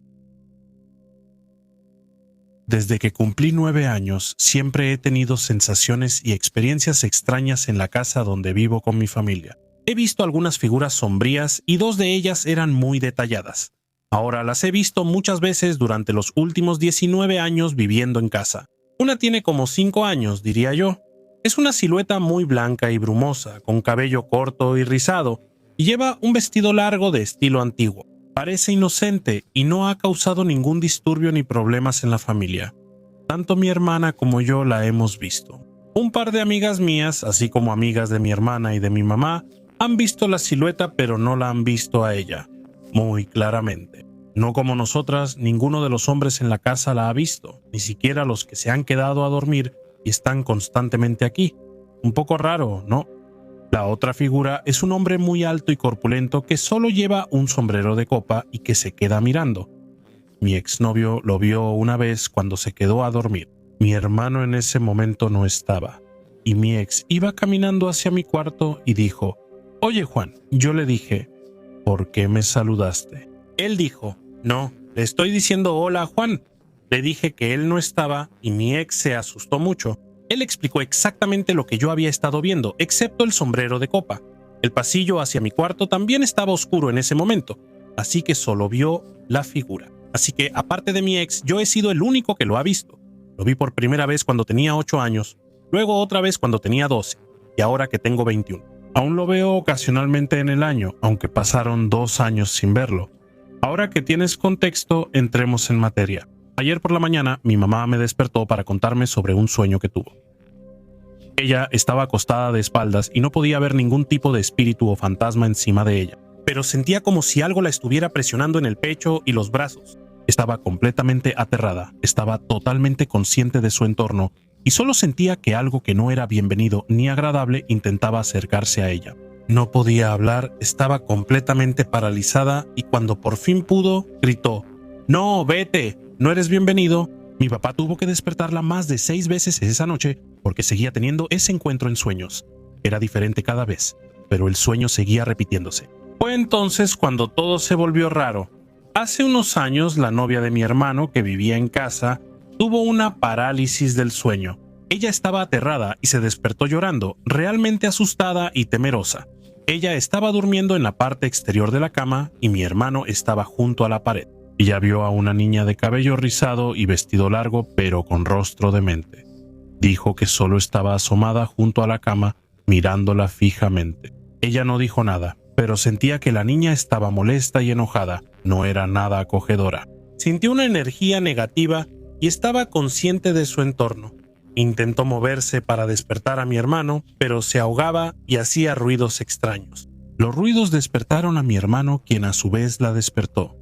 Desde que cumplí 9 años, siempre he tenido sensaciones y experiencias extrañas en la casa donde vivo con mi familia. He visto algunas figuras sombrías y 2 de ellas eran muy detalladas. Ahora las he visto muchas veces durante los últimos 19 años viviendo en casa. Una tiene como 5 años, diría yo. Es una silueta muy blanca y brumosa, con cabello corto y rizado, y lleva un vestido largo de estilo antiguo. Parece inocente y no ha causado ningún disturbio ni problemas en la familia. Tanto mi hermana como yo la hemos visto. Un par de amigas mías, así como amigas de mi hermana y de mi mamá, han visto la silueta pero no la han visto a ella, muy claramente. No como nosotras, ninguno de los hombres en la casa la ha visto, ni siquiera los que se han quedado a dormir y están constantemente aquí. Un poco raro, ¿no? La otra figura es un hombre muy alto y corpulento que solo lleva un sombrero de copa y que se queda mirando. Mi exnovio lo vio una vez cuando se quedó a dormir. Mi hermano en ese momento no estaba, y mi ex iba caminando hacia mi cuarto y dijo: «Oye Juan». Yo le dije: «¿Por qué me saludaste?». Él dijo: «No, le estoy diciendo hola a Juan». Le dije que él no estaba y mi ex se asustó mucho. Él explicó exactamente lo que yo había estado viendo, excepto el sombrero de copa. El pasillo hacia mi cuarto también estaba oscuro en ese momento, así que solo vio la figura. Así que, aparte de mi ex, yo he sido el único que lo ha visto. Lo vi por primera vez cuando tenía 8 años, luego otra vez cuando tenía 12, y ahora que tengo 21. Aún lo veo ocasionalmente en el año, aunque pasaron 2 años sin verlo. Ahora que tienes contexto, entremos en materia. Ayer por la mañana, mi mamá me despertó para contarme sobre un sueño que tuvo. Ella estaba acostada de espaldas y no podía ver ningún tipo de espíritu o fantasma encima de ella, pero sentía como si algo la estuviera presionando en el pecho y los brazos. Estaba completamente aterrada, estaba totalmente consciente de su entorno y solo sentía que algo que no era bienvenido ni agradable intentaba acercarse a ella. No podía hablar, estaba completamente paralizada y cuando por fin pudo, gritó: «¡No, vete! ¡No eres bienvenido!». Mi papá tuvo que despertarla más de 6 veces esa noche porque seguía teniendo ese encuentro en sueños. Era diferente cada vez, pero el sueño seguía repitiéndose. Fue entonces cuando todo se volvió raro. Hace unos años, la novia de mi hermano, que vivía en casa, tuvo una parálisis del sueño. Ella estaba aterrada y se despertó llorando, realmente asustada y temerosa. Ella estaba durmiendo en la parte exterior de la cama y mi hermano estaba junto a la pared. Ella vio a una niña de cabello rizado y vestido largo, pero con rostro demente. Dijo que solo estaba asomada junto a la cama, mirándola fijamente. Ella no dijo nada, pero sentía que la niña estaba molesta y enojada. No era nada acogedora. Sintió una energía negativa y estaba consciente de su entorno. Intentó moverse para despertar a mi hermano, pero se ahogaba y hacía ruidos extraños. Los ruidos despertaron a mi hermano, quien a su vez la despertó.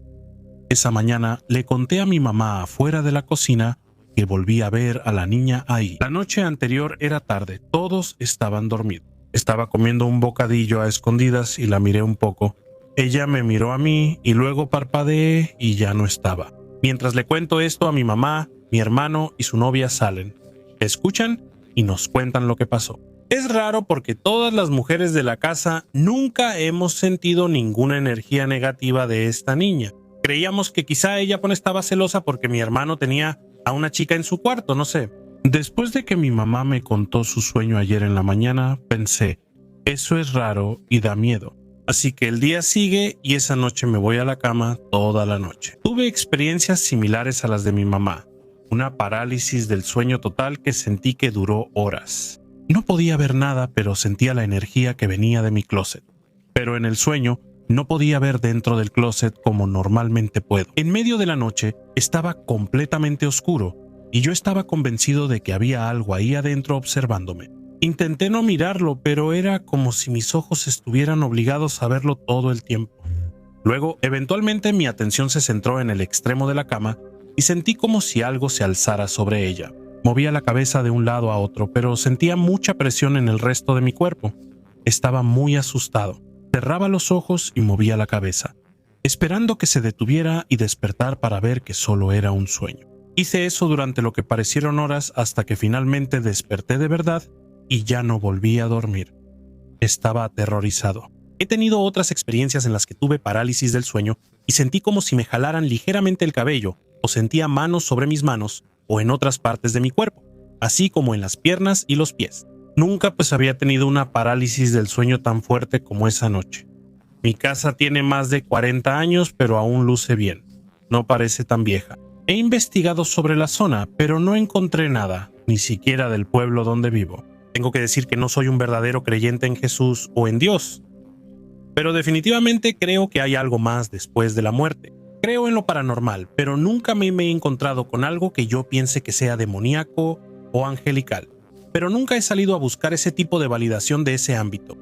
Esa mañana le conté a mi mamá afuera de la cocina que volví a ver a la niña ahí. La noche anterior era tarde, todos estaban dormidos. Estaba comiendo un bocadillo a escondidas y la miré un poco. Ella me miró a mí y luego parpadeé y ya no estaba. Mientras le cuento esto a mi mamá, mi hermano y su novia salen. Escuchan y nos cuentan lo que pasó. Es raro porque todas las mujeres de la casa nunca hemos sentido ninguna energía negativa de esta niña. Creíamos que quizá ella estaba celosa porque mi hermano tenía a una chica en su cuarto, no sé. Después de que mi mamá me contó su sueño ayer en la mañana, pensé, eso es raro y da miedo. Así que el día sigue y esa noche me voy a la cama toda la noche. Tuve experiencias similares a las de mi mamá. Una parálisis del sueño total que sentí que duró horas. No podía ver nada, pero sentía la energía que venía de mi closet. Pero en el sueño no podía ver dentro del closet como normalmente puedo. En medio de la noche estaba completamente oscuro y yo estaba convencido de que había algo ahí adentro observándome. Intenté no mirarlo, pero era como si mis ojos estuvieran obligados a verlo todo el tiempo. Luego, eventualmente mi atención se centró en el extremo de la cama y sentí como si algo se alzara sobre ella. Movía la cabeza de un lado a otro, pero sentía mucha presión en el resto de mi cuerpo. Estaba muy asustado. Cerraba los ojos y movía la cabeza, esperando que se detuviera y despertar para ver que solo era un sueño. Hice eso durante lo que parecieron horas hasta que finalmente desperté de verdad y ya no volví a dormir. Estaba aterrorizado. He tenido otras experiencias en las que tuve parálisis del sueño y sentí como si me jalaran ligeramente el cabello o sentía manos sobre mis manos o en otras partes de mi cuerpo, así como en las piernas y los pies. Nunca había tenido una parálisis del sueño tan fuerte como esa noche. Mi casa tiene más de 40 años, pero aún luce bien. No parece tan vieja. He investigado sobre la zona, pero no encontré nada, ni siquiera del pueblo donde vivo. Tengo que decir que no soy un verdadero creyente en Jesús o en Dios, pero definitivamente creo que hay algo más después de la muerte. Creo en lo paranormal, pero nunca me he encontrado con algo que yo piense que sea demoníaco o angelical. Pero nunca he salido a buscar ese tipo de validación de ese ámbito.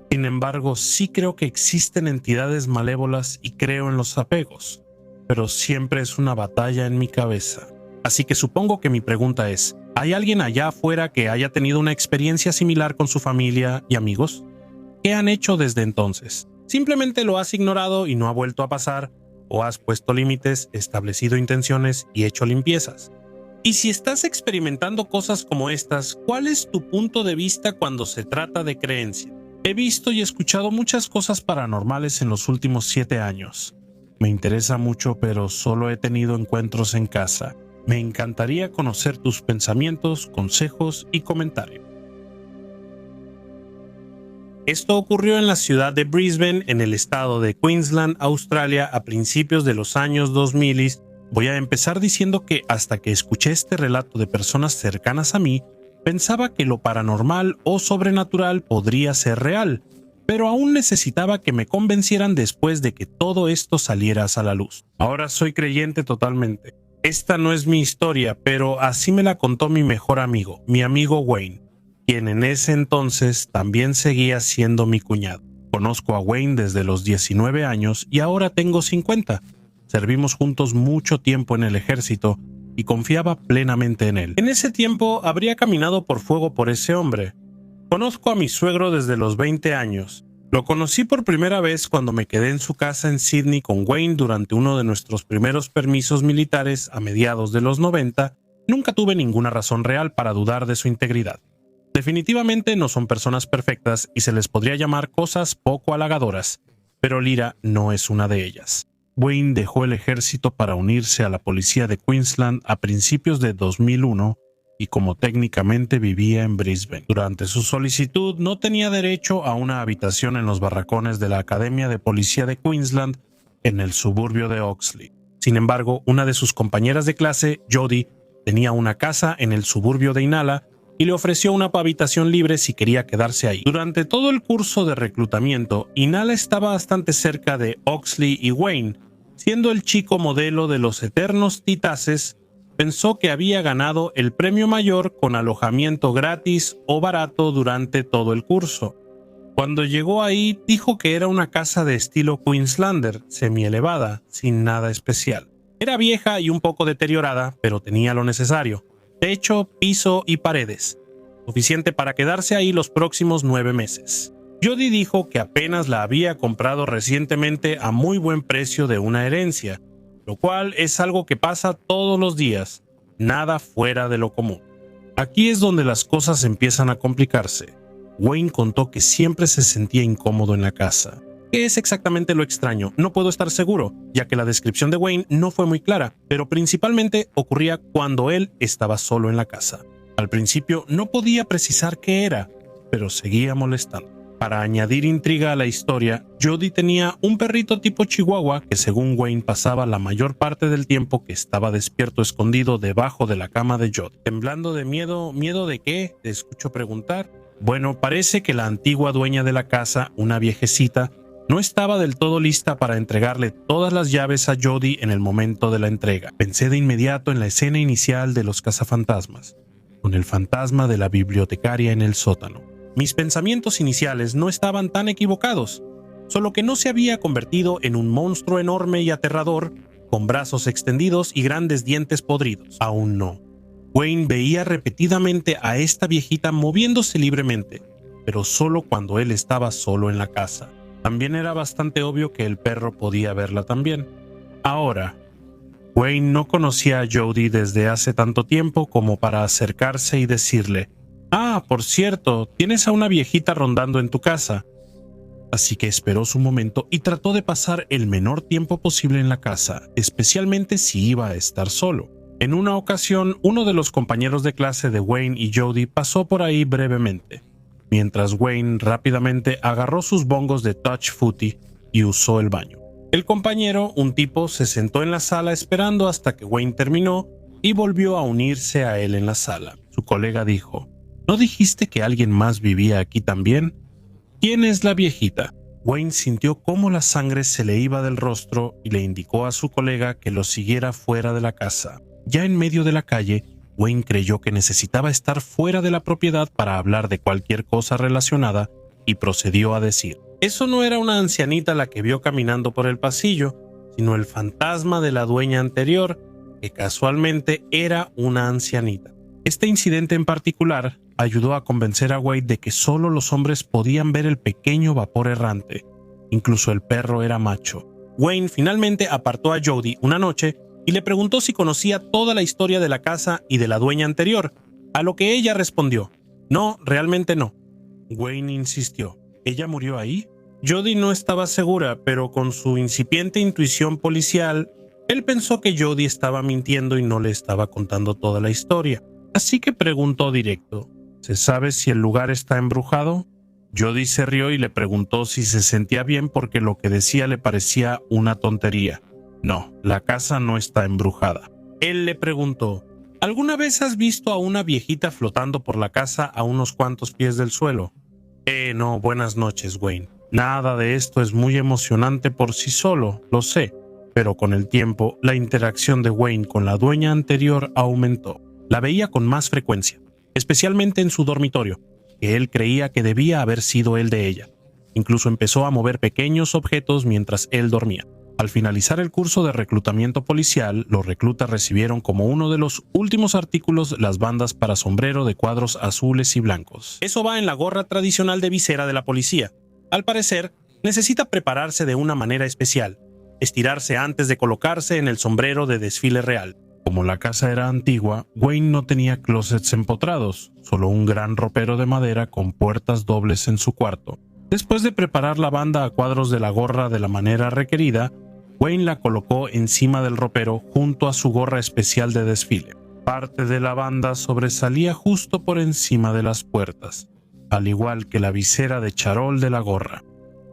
Sin embargo, sí creo que existen entidades malévolas y creo en los apegos, pero siempre es una batalla en mi cabeza. Así que supongo que mi pregunta es, ¿hay alguien allá afuera que haya tenido una experiencia similar con su familia y amigos? ¿Qué han hecho desde entonces? ¿Simplemente lo has ignorado y no ha vuelto a pasar? ¿O has puesto límites, establecido intenciones y hecho limpiezas? Y si estás experimentando cosas como estas, ¿cuál es tu punto de vista cuando se trata de creencia? He visto y escuchado muchas cosas paranormales en los últimos 7 años. Me interesa mucho, pero solo he tenido encuentros en casa. Me encantaría conocer tus pensamientos, consejos y comentarios. Esto ocurrió en la ciudad de Brisbane, en el estado de Queensland, Australia, a principios de los años 2000. Voy a empezar diciendo que hasta que escuché este relato de personas cercanas a mí, pensaba que lo paranormal o sobrenatural podría ser real, pero aún necesitaba que me convencieran después de que todo esto saliera a la luz. Ahora soy creyente totalmente. Esta no es mi historia, pero así me la contó mi mejor amigo, mi amigo Wayne, quien en ese entonces también seguía siendo mi cuñado. Conozco a Wayne desde los 19 años y ahora tengo 50. Servimos juntos mucho tiempo en el ejército y confiaba plenamente en él. En ese tiempo habría caminado por fuego por ese hombre. Conozco a mi suegro desde los 20 años. Lo conocí por primera vez cuando me quedé en su casa en Sydney con Wayne durante uno de nuestros primeros permisos militares a mediados de los 90. Nunca tuve ninguna razón real para dudar de su integridad. Definitivamente no son personas perfectas y se les podría llamar cosas poco halagadoras, pero Lyra no es una de ellas. Wayne dejó el ejército para unirse a la policía de Queensland a principios de 2001 y como técnicamente vivía en Brisbane. Durante su solicitud no tenía derecho a una habitación en los barracones de la Academia de Policía de Queensland en el suburbio de Oxley. Sin embargo, una de sus compañeras de clase, Jodie, tenía una casa en el suburbio de Inala y le ofreció una habitación libre si quería quedarse ahí. Durante todo el curso de reclutamiento, Inala estaba bastante cerca de Oxley y Wayne. Siendo el chico modelo de los eternos titaces, pensó que había ganado el premio mayor con alojamiento gratis o barato durante todo el curso. Cuando llegó ahí, dijo que era una casa de estilo Queenslander, semielevada, sin nada especial. Era vieja y un poco deteriorada, pero tenía lo necesario: techo, piso y paredes, suficiente para quedarse ahí los próximos 9 meses. Jodie dijo que apenas la había comprado recientemente a muy buen precio de una herencia, lo cual es algo que pasa todos los días, nada fuera de lo común. Aquí es donde las cosas empiezan a complicarse. Wayne contó que siempre se sentía incómodo en la casa. ¿Qué es exactamente lo extraño? No puedo estar seguro, ya que la descripción de Wayne no fue muy clara, pero principalmente ocurría cuando él estaba solo en la casa. Al principio no podía precisar qué era, pero seguía molestando. Para añadir intriga a la historia, Jodie tenía un perrito tipo chihuahua que, según Wayne, pasaba la mayor parte del tiempo que estaba despierto escondido debajo de la cama de Jodie. Temblando de miedo. ¿Miedo de qué?, te escucho preguntar. Bueno, parece que la antigua dueña de la casa, una viejecita, no estaba del todo lista para entregarle todas las llaves a Jodie en el momento de la entrega. Pensé de inmediato en la escena inicial de Los cazafantasmas, con el fantasma de la bibliotecaria en el sótano. Mis pensamientos iniciales no estaban tan equivocados, solo que no se había convertido en un monstruo enorme y aterrador, con brazos extendidos y grandes dientes podridos. Aún no. Wayne veía repetidamente a esta viejita moviéndose libremente, pero solo cuando él estaba solo en la casa. También era bastante obvio que el perro podía verla también. Ahora, Wayne no conocía a Jodie desde hace tanto tiempo como para acercarse y decirle: «Ah, por cierto, tienes a una viejita rondando en tu casa». Así que esperó su momento y trató de pasar el menor tiempo posible en la casa, especialmente si iba a estar solo. En una ocasión, uno de los compañeros de clase de Wayne y Jodie pasó por ahí brevemente, mientras Wayne rápidamente agarró sus bongos de touch footy y usó el baño. El compañero, un tipo, se sentó en la sala esperando hasta que Wayne terminó y volvió a unirse a él en la sala. Su colega dijo: «¿No dijiste que alguien más vivía aquí también? ¿Quién es la viejita?». Wayne sintió cómo la sangre se le iba del rostro y le indicó a su colega que lo siguiera fuera de la casa. Ya en medio de la calle, Wayne creyó que necesitaba estar fuera de la propiedad para hablar de cualquier cosa relacionada y procedió a decir: «Eso no era una ancianita la que vio caminando por el pasillo, sino el fantasma de la dueña anterior, que casualmente era una ancianita». Este incidente en particular ayudó a convencer a Wade de que solo los hombres podían ver el pequeño vapor errante. Incluso el perro era macho. Wayne finalmente apartó a Jodie una noche y le preguntó si conocía toda la historia de la casa y de la dueña anterior, a lo que ella respondió: «No, realmente no». Wayne insistió: «¿Ella murió ahí?». Jodie no estaba segura, pero con su incipiente intuición policial, él pensó que Jodie estaba mintiendo y no le estaba contando toda la historia. Así que preguntó directo: «¿Se sabe si el lugar está embrujado?». Jodie se rió y le preguntó si se sentía bien porque lo que decía le parecía una tontería. «No, la casa no está embrujada». Él le preguntó: «¿Alguna vez has visto a una viejita flotando por la casa a unos cuantos pies del suelo?». No, buenas noches, Wayne. Nada de esto es muy emocionante por sí solo, lo sé». Pero con el tiempo, la interacción de Wayne con la dueña anterior aumentó. La veía con más frecuencia, especialmente en su dormitorio, que él creía que debía haber sido el de ella. Incluso empezó a mover pequeños objetos mientras él dormía. Al finalizar el curso de reclutamiento policial, los reclutas recibieron como uno de los últimos artículos las bandas para sombrero de cuadros azules y blancos. Eso va en la gorra tradicional de visera de la policía. Al parecer, necesita prepararse de una manera especial, estirarse antes de colocarse en el sombrero de desfile real. Como la casa era antigua, Wayne no tenía closets empotrados, solo un gran ropero de madera con puertas dobles en su cuarto. Después de preparar la banda a cuadros de la gorra de la manera requerida, Wayne la colocó encima del ropero junto a su gorra especial de desfile. Parte de la banda sobresalía justo por encima de las puertas, al igual que la visera de charol de la gorra.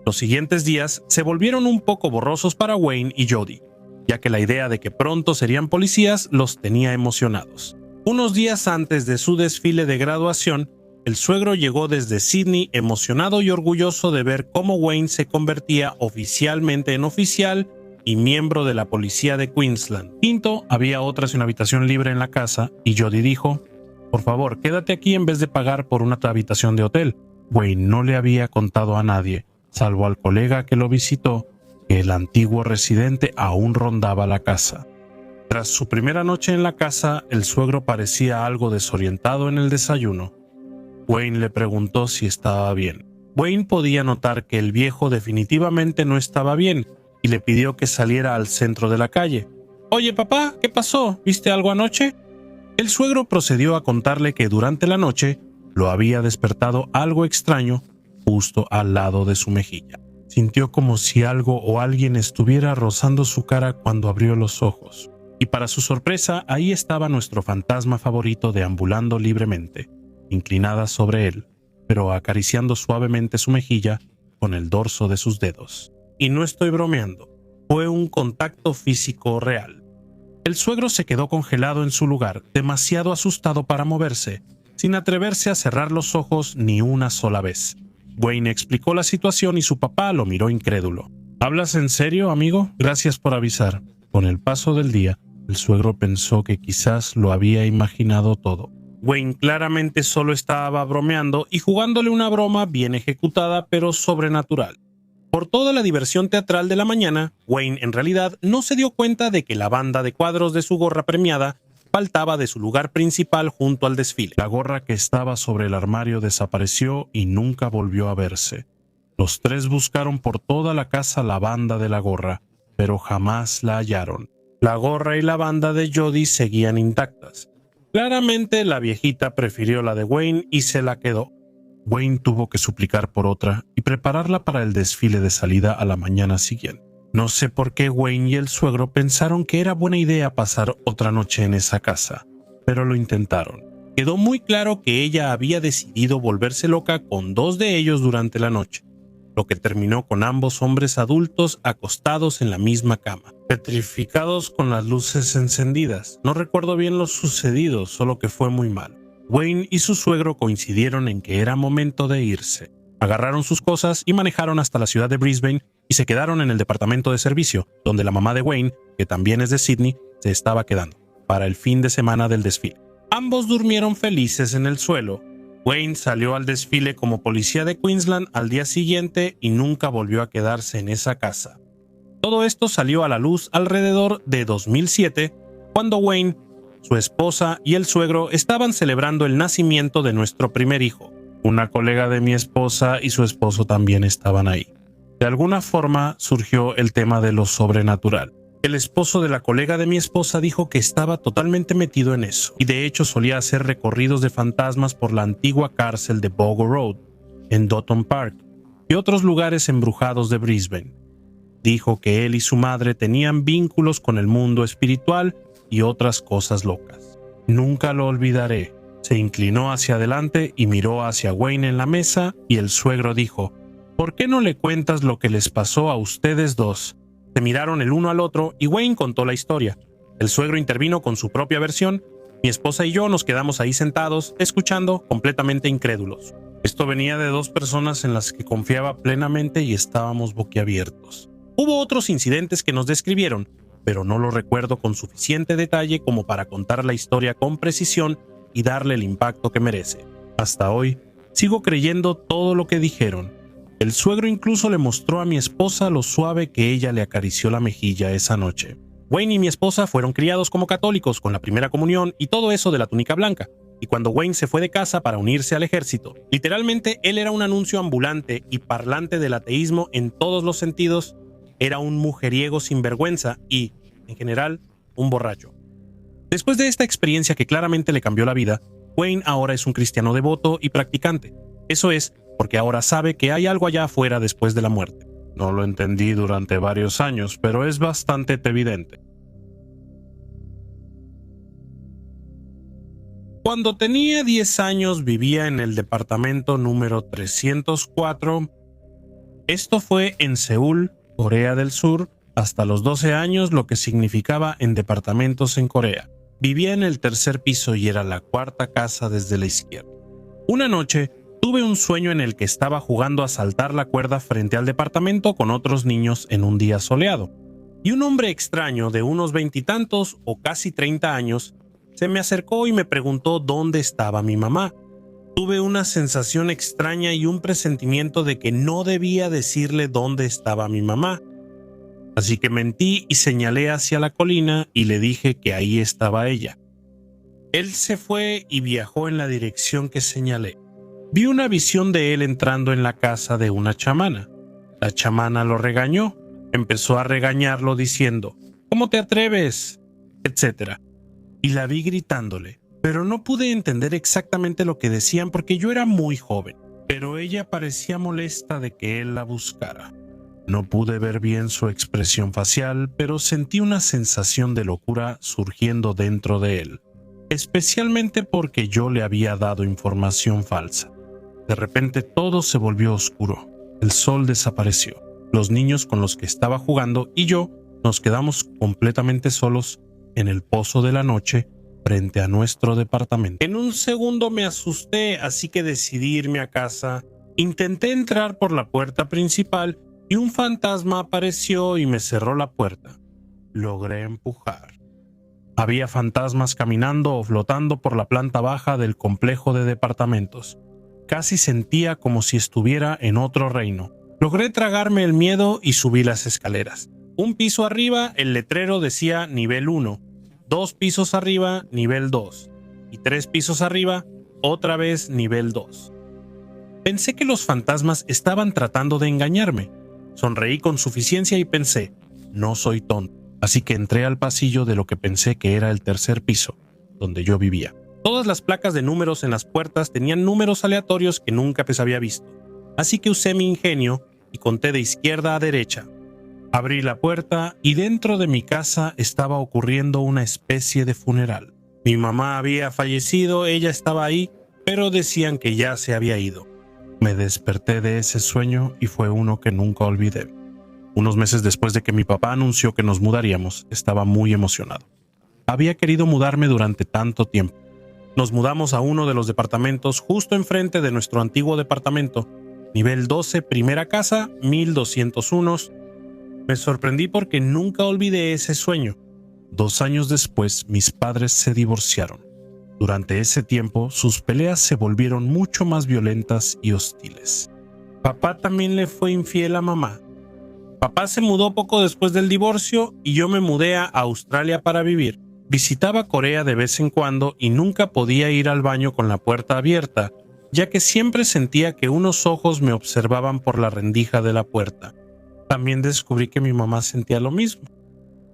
Los siguientes días se volvieron un poco borrosos para Wayne y Jody, ya que la idea de que pronto serían policías los tenía emocionados. Unos días antes de su desfile de graduación, el suegro llegó desde Sydney emocionado y orgulloso de ver cómo Wayne se convertía oficialmente en oficial y miembro de la policía de Queensland. Quinto, había otra sin habitación libre en la casa y Jody dijo: por favor, quédate aquí en vez de pagar por una habitación de hotel. Wayne no le había contado a nadie, salvo al colega que lo visitó, que el antiguo residente aún rondaba la casa. Tras su primera noche en la casa, el suegro parecía algo desorientado en el desayuno. Wayne le preguntó si estaba bien. Wayne podía notar que el viejo definitivamente no estaba bien y le pidió que saliera al centro de la calle. «Oye, papá, ¿qué pasó? ¿Viste algo anoche?» El suegro procedió a contarle que durante la noche lo había despertado algo extraño justo al lado de su mejilla. Sintió como si algo o alguien estuviera rozando su cara cuando abrió los ojos. Y para su sorpresa, ahí estaba nuestro fantasma favorito deambulando libremente, inclinada sobre él, pero acariciando suavemente su mejilla con el dorso de sus dedos. Y no estoy bromeando, fue un contacto físico real. El suegro se quedó congelado en su lugar, demasiado asustado para moverse, sin atreverse a cerrar los ojos ni una sola vez. Wayne explicó la situación y su papá lo miró incrédulo. ¿Hablas en serio, amigo? Gracias por avisar. Con el paso del día, el suegro pensó que quizás lo había imaginado todo. Wayne claramente solo estaba bromeando y jugándole una broma bien ejecutada pero sobrenatural. Por toda la diversión teatral de la mañana, Wayne en realidad no se dio cuenta de que la banda de cuadros de su gorra premiada faltaba de su lugar principal junto al desfile. La gorra que estaba sobre el armario desapareció y nunca volvió a verse. Los tres buscaron por toda la casa la banda de la gorra, pero jamás la hallaron. La gorra y la banda de Jody seguían intactas. Claramente la viejita prefirió la de Wayne y se la quedó. Wayne tuvo que suplicar por otra y prepararla para el desfile de salida a la mañana siguiente. No sé por qué Wayne y el suegro pensaron que era buena idea pasar otra noche en esa casa, pero lo intentaron. Quedó muy claro que ella había decidido volverse loca con dos de ellos durante la noche, lo que terminó con ambos hombres adultos acostados en la misma cama, petrificados con las luces encendidas. No recuerdo bien lo sucedido, solo que fue muy mal. Wayne y su suegro coincidieron en que era momento de irse. Agarraron sus cosas y manejaron hasta la ciudad de Brisbane y se quedaron en el departamento de servicio, donde la mamá de Wayne, que también es de Sydney, se estaba quedando, para el fin de semana del desfile. Ambos durmieron felices en el suelo. Wayne salió al desfile como policía de Queensland al día siguiente y nunca volvió a quedarse en esa casa. Todo esto salió a la luz alrededor de 2007, cuando Wayne, su esposa y el suegro estaban celebrando el nacimiento de nuestro primer hijo. Una colega de mi esposa y su esposo también estaban ahí. De alguna forma surgió el tema de lo sobrenatural. El esposo de la colega de mi esposa dijo que estaba totalmente metido en eso, y de hecho solía hacer recorridos de fantasmas por la antigua cárcel de Bogo Road, en Dotton Park, y otros lugares embrujados de Brisbane. Dijo que él y su madre tenían vínculos con el mundo espiritual y otras cosas locas. Nunca lo olvidaré. Se inclinó hacia adelante y miró hacia Wayne en la mesa y el suegro dijo: ¿por qué no le cuentas lo que les pasó a ustedes dos? Se miraron el uno al otro y Wayne contó la historia. El suegro intervino con su propia versión. Mi esposa y yo nos quedamos ahí sentados, escuchando, completamente incrédulos. Esto venía de dos personas en las que confiaba plenamente y estábamos boquiabiertos. Hubo otros incidentes que nos describieron, pero no lo recuerdo con suficiente detalle como para contar la historia con precisión y darle el impacto que merece. Hasta hoy, sigo creyendo todo lo que dijeron. El suegro incluso le mostró a mi esposa lo suave que ella le acarició la mejilla esa noche. Wayne y mi esposa fueron criados como católicos con la primera comunión y todo eso de la túnica blanca. Y cuando Wayne se fue de casa para unirse al ejército, literalmente él era un anuncio ambulante y parlante del ateísmo en todos los sentidos. Era un mujeriego sin vergüenza y, en general, un borracho. Después de esta experiencia que claramente le cambió la vida, Wayne ahora es un cristiano devoto y practicante. Eso es porque ahora sabe que hay algo allá afuera después de la muerte. No lo entendí durante varios años, pero es bastante evidente. Cuando tenía 10 años vivía en el departamento número 304. Esto fue en Seúl, Corea del Sur, hasta los 12 años, lo que significaba en departamentos en Corea. Vivía en el tercer piso y era la cuarta casa desde la izquierda. Una noche tuve un sueño en el que estaba jugando a saltar la cuerda frente al departamento con otros niños en un día soleado. Y un hombre extraño de unos veintitantos o casi 30 años se me acercó y me preguntó dónde estaba mi mamá. Tuve una sensación extraña y un presentimiento de que no debía decirle dónde estaba mi mamá. Así que mentí y señalé hacia la colina y le dije que ahí estaba ella. Él se fue y viajó en la dirección que señalé. Vi una visión de él entrando en la casa de una chamana. La chamana lo regañó. Empezó a regañarlo diciendo, ¿cómo te atreves?, etcétera. Y la vi gritándole, pero no pude entender exactamente lo que decían porque yo era muy joven. Pero ella parecía molesta de que él la buscara. No pude ver bien su expresión facial, pero sentí una sensación de locura surgiendo dentro de él, especialmente porque yo le había dado información falsa. De repente todo se volvió oscuro. El sol desapareció. Los niños con los que estaba jugando y yo nos quedamos completamente solos en el pozo de la noche frente a nuestro departamento. En un segundo me asusté, así que decidí irme a casa. Intenté entrar por la puerta principal y un fantasma apareció y me cerró la puerta. Logré empujar. Había fantasmas caminando o flotando por la planta baja del complejo de departamentos. Casi sentía como si estuviera en otro reino. Logré tragarme el miedo y subí las escaleras. Un piso arriba, el letrero decía nivel 1. 2 pisos arriba, nivel 2. Y 3 pisos arriba, otra vez nivel 2. Pensé que los fantasmas estaban tratando de engañarme. Sonreí con suficiencia y pensé, no soy tonto. Así que entré al pasillo de lo que pensé que era el tercer piso, donde yo vivía. Todas las placas de números en las puertas tenían números aleatorios que nunca había visto. Así que usé mi ingenio y conté de izquierda a derecha. Abrí la puerta y dentro de mi casa estaba ocurriendo una especie de funeral. Mi mamá había fallecido, ella estaba ahí, pero decían que ya se había ido. Me desperté de ese sueño y fue uno que nunca olvidé. Unos meses después de que mi papá anunció que nos mudaríamos, estaba muy emocionado. Había querido mudarme durante tanto tiempo. Nos mudamos a uno de los departamentos justo enfrente de nuestro antiguo departamento, nivel 12, primera casa, 1201. Me sorprendí porque nunca olvidé ese sueño. 2 años después, mis padres se divorciaron. Durante ese tiempo, sus peleas se volvieron mucho más violentas y hostiles. Papá también le fue infiel a mamá. Papá se mudó poco después del divorcio y yo me mudé a Australia para vivir. Visitaba Corea de vez en cuando y nunca podía ir al baño con la puerta abierta, ya que siempre sentía que unos ojos me observaban por la rendija de la puerta. También descubrí que mi mamá sentía lo mismo.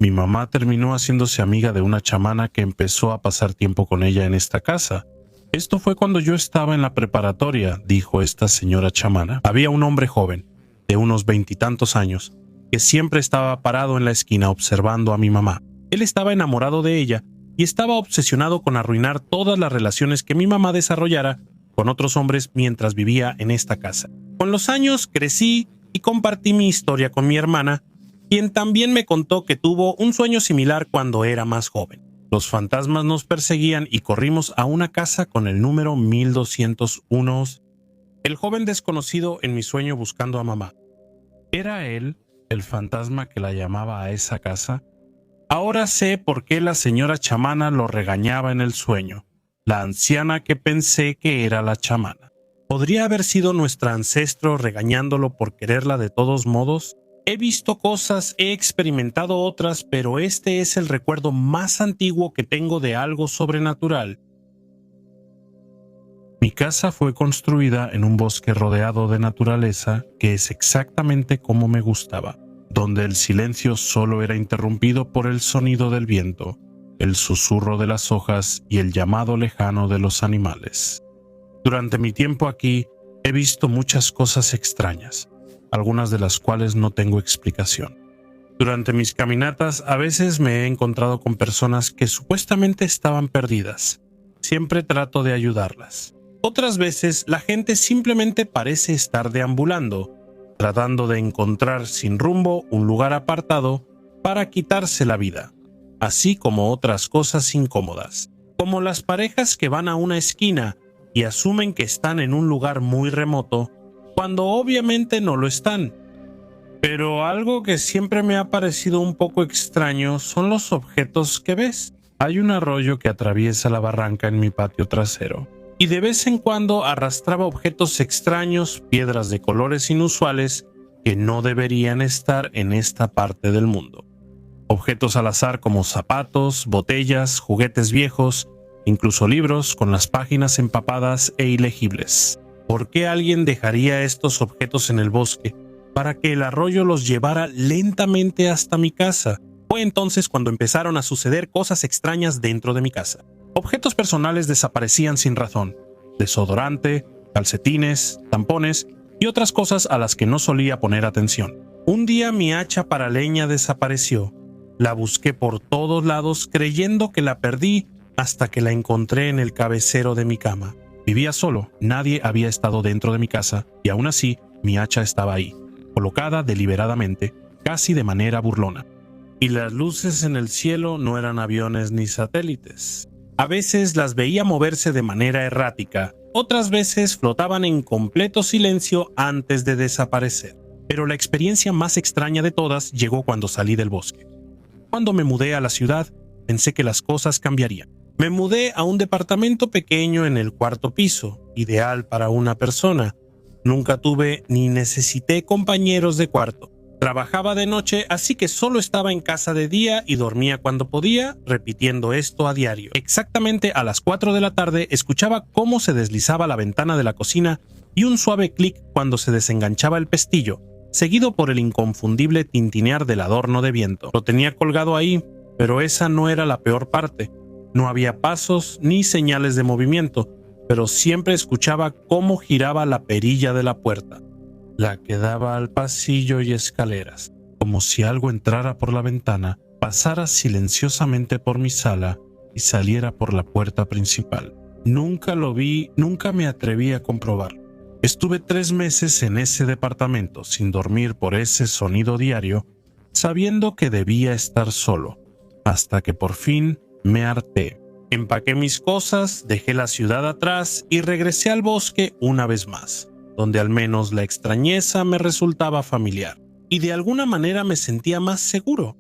Mi mamá terminó haciéndose amiga de una chamana que empezó a pasar tiempo con ella en esta casa. Esto fue cuando yo estaba en la preparatoria, dijo esta señora chamana. Había un hombre joven, de unos 20 y tantos años, que siempre estaba parado en la esquina observando a mi mamá. Él estaba enamorado de ella y estaba obsesionado con arruinar todas las relaciones que mi mamá desarrollara con otros hombres mientras vivía en esta casa. Con los años crecí y compartí mi historia con mi hermana, quien también me contó que tuvo un sueño similar cuando era más joven. Los fantasmas nos perseguían y corrimos a una casa con el número 1201. El joven desconocido en mi sueño buscando a mamá. ¿Era él el fantasma que la llamaba a esa casa? Ahora sé por qué la señora chamana lo regañaba en el sueño, la anciana que pensé que era la chamana. ¿Podría haber sido nuestro ancestro regañándolo por quererla de todos modos? He visto cosas, he experimentado otras, pero este es el recuerdo más antiguo que tengo de algo sobrenatural. Mi casa fue construida en un bosque rodeado de naturaleza que es exactamente como me gustaba, donde el silencio solo era interrumpido por el sonido del viento, el susurro de las hojas y el llamado lejano de los animales. Durante mi tiempo aquí he visto muchas cosas extrañas, algunas de las cuales no tengo explicación. Durante mis caminatas a veces me he encontrado con personas que supuestamente estaban perdidas. Siempre trato de ayudarlas. Otras veces la gente simplemente parece estar deambulando, tratando de encontrar sin rumbo un lugar apartado para quitarse la vida, así como otras cosas incómodas, como las parejas que van a una esquina y asumen que están en un lugar muy remoto, cuando obviamente no lo están. Pero algo que siempre me ha parecido un poco extraño son los objetos que ves. Hay un arroyo que atraviesa la barranca en mi patio trasero, y de vez en cuando arrastraba objetos extraños, piedras de colores inusuales que no deberían estar en esta parte del mundo. Objetos al azar como zapatos, botellas, juguetes viejos, incluso libros con las páginas empapadas e ilegibles. ¿Por qué alguien dejaría estos objetos en el bosque para que el arroyo los llevara lentamente hasta mi casa? Fue entonces cuando empezaron a suceder cosas extrañas dentro de mi casa. Objetos personales desaparecían sin razón. Desodorante, calcetines, tampones y otras cosas a las que no solía poner atención. Un día mi hacha para leña desapareció. La busqué por todos lados creyendo que la perdí hasta que la encontré en el cabecero de mi cama. Vivía solo, nadie había estado dentro de mi casa y aún así mi hacha estaba ahí, colocada deliberadamente, casi de manera burlona. Y las luces en el cielo no eran aviones ni satélites. A veces las veía moverse de manera errática, otras veces flotaban en completo silencio antes de desaparecer. Pero la experiencia más extraña de todas llegó cuando salí del bosque. Cuando me mudé a la ciudad, pensé que las cosas cambiarían. Me mudé a un departamento pequeño en el 4º piso, ideal para una persona. Nunca tuve ni necesité compañeros de cuarto. Trabajaba de noche, así que solo estaba en casa de día y dormía cuando podía, repitiendo esto a diario. Exactamente a las 4 de la tarde escuchaba cómo se deslizaba la ventana de la cocina y un suave clic cuando se desenganchaba el pestillo, seguido por el inconfundible tintinear del adorno de viento. Lo tenía colgado ahí, pero esa no era la peor parte. No había pasos ni señales de movimiento, pero siempre escuchaba cómo giraba la perilla de la puerta, la que daba al pasillo y escaleras, como si algo entrara por la ventana, pasara silenciosamente por mi sala y saliera por la puerta principal. Nunca lo vi, nunca me atreví a comprobarlo. Estuve 3 meses en ese departamento sin dormir por ese sonido diario, sabiendo que debía estar solo, hasta que por fin me harté. Empaqué mis cosas, dejé la ciudad atrás y regresé al bosque una vez más, donde al menos la extrañeza me resultaba familiar y de alguna manera me sentía más seguro.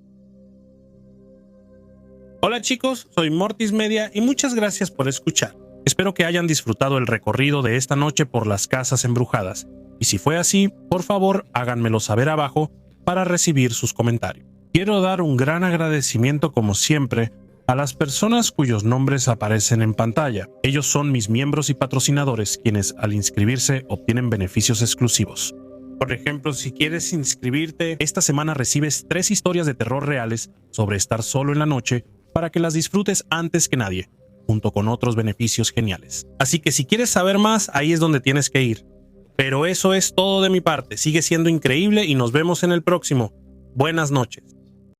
Hola chicos, soy Mortis Media y muchas gracias por escuchar. Espero que hayan disfrutado el recorrido de esta noche por las casas embrujadas, y si fue así, por favor háganmelo saber abajo para recibir sus comentarios. Quiero dar un gran agradecimiento como siempre a las personas cuyos nombres aparecen en pantalla. Ellos son mis miembros y patrocinadores, quienes al inscribirse obtienen beneficios exclusivos. Por ejemplo, si quieres inscribirte, esta semana recibes 3 historias de terror reales sobre estar solo en la noche para que las disfrutes antes que nadie, junto con otros beneficios geniales. Así que si quieres saber más, ahí es donde tienes que ir. Pero eso es todo de mi parte. Sigue siendo increíble y nos vemos en el próximo. Buenas noches.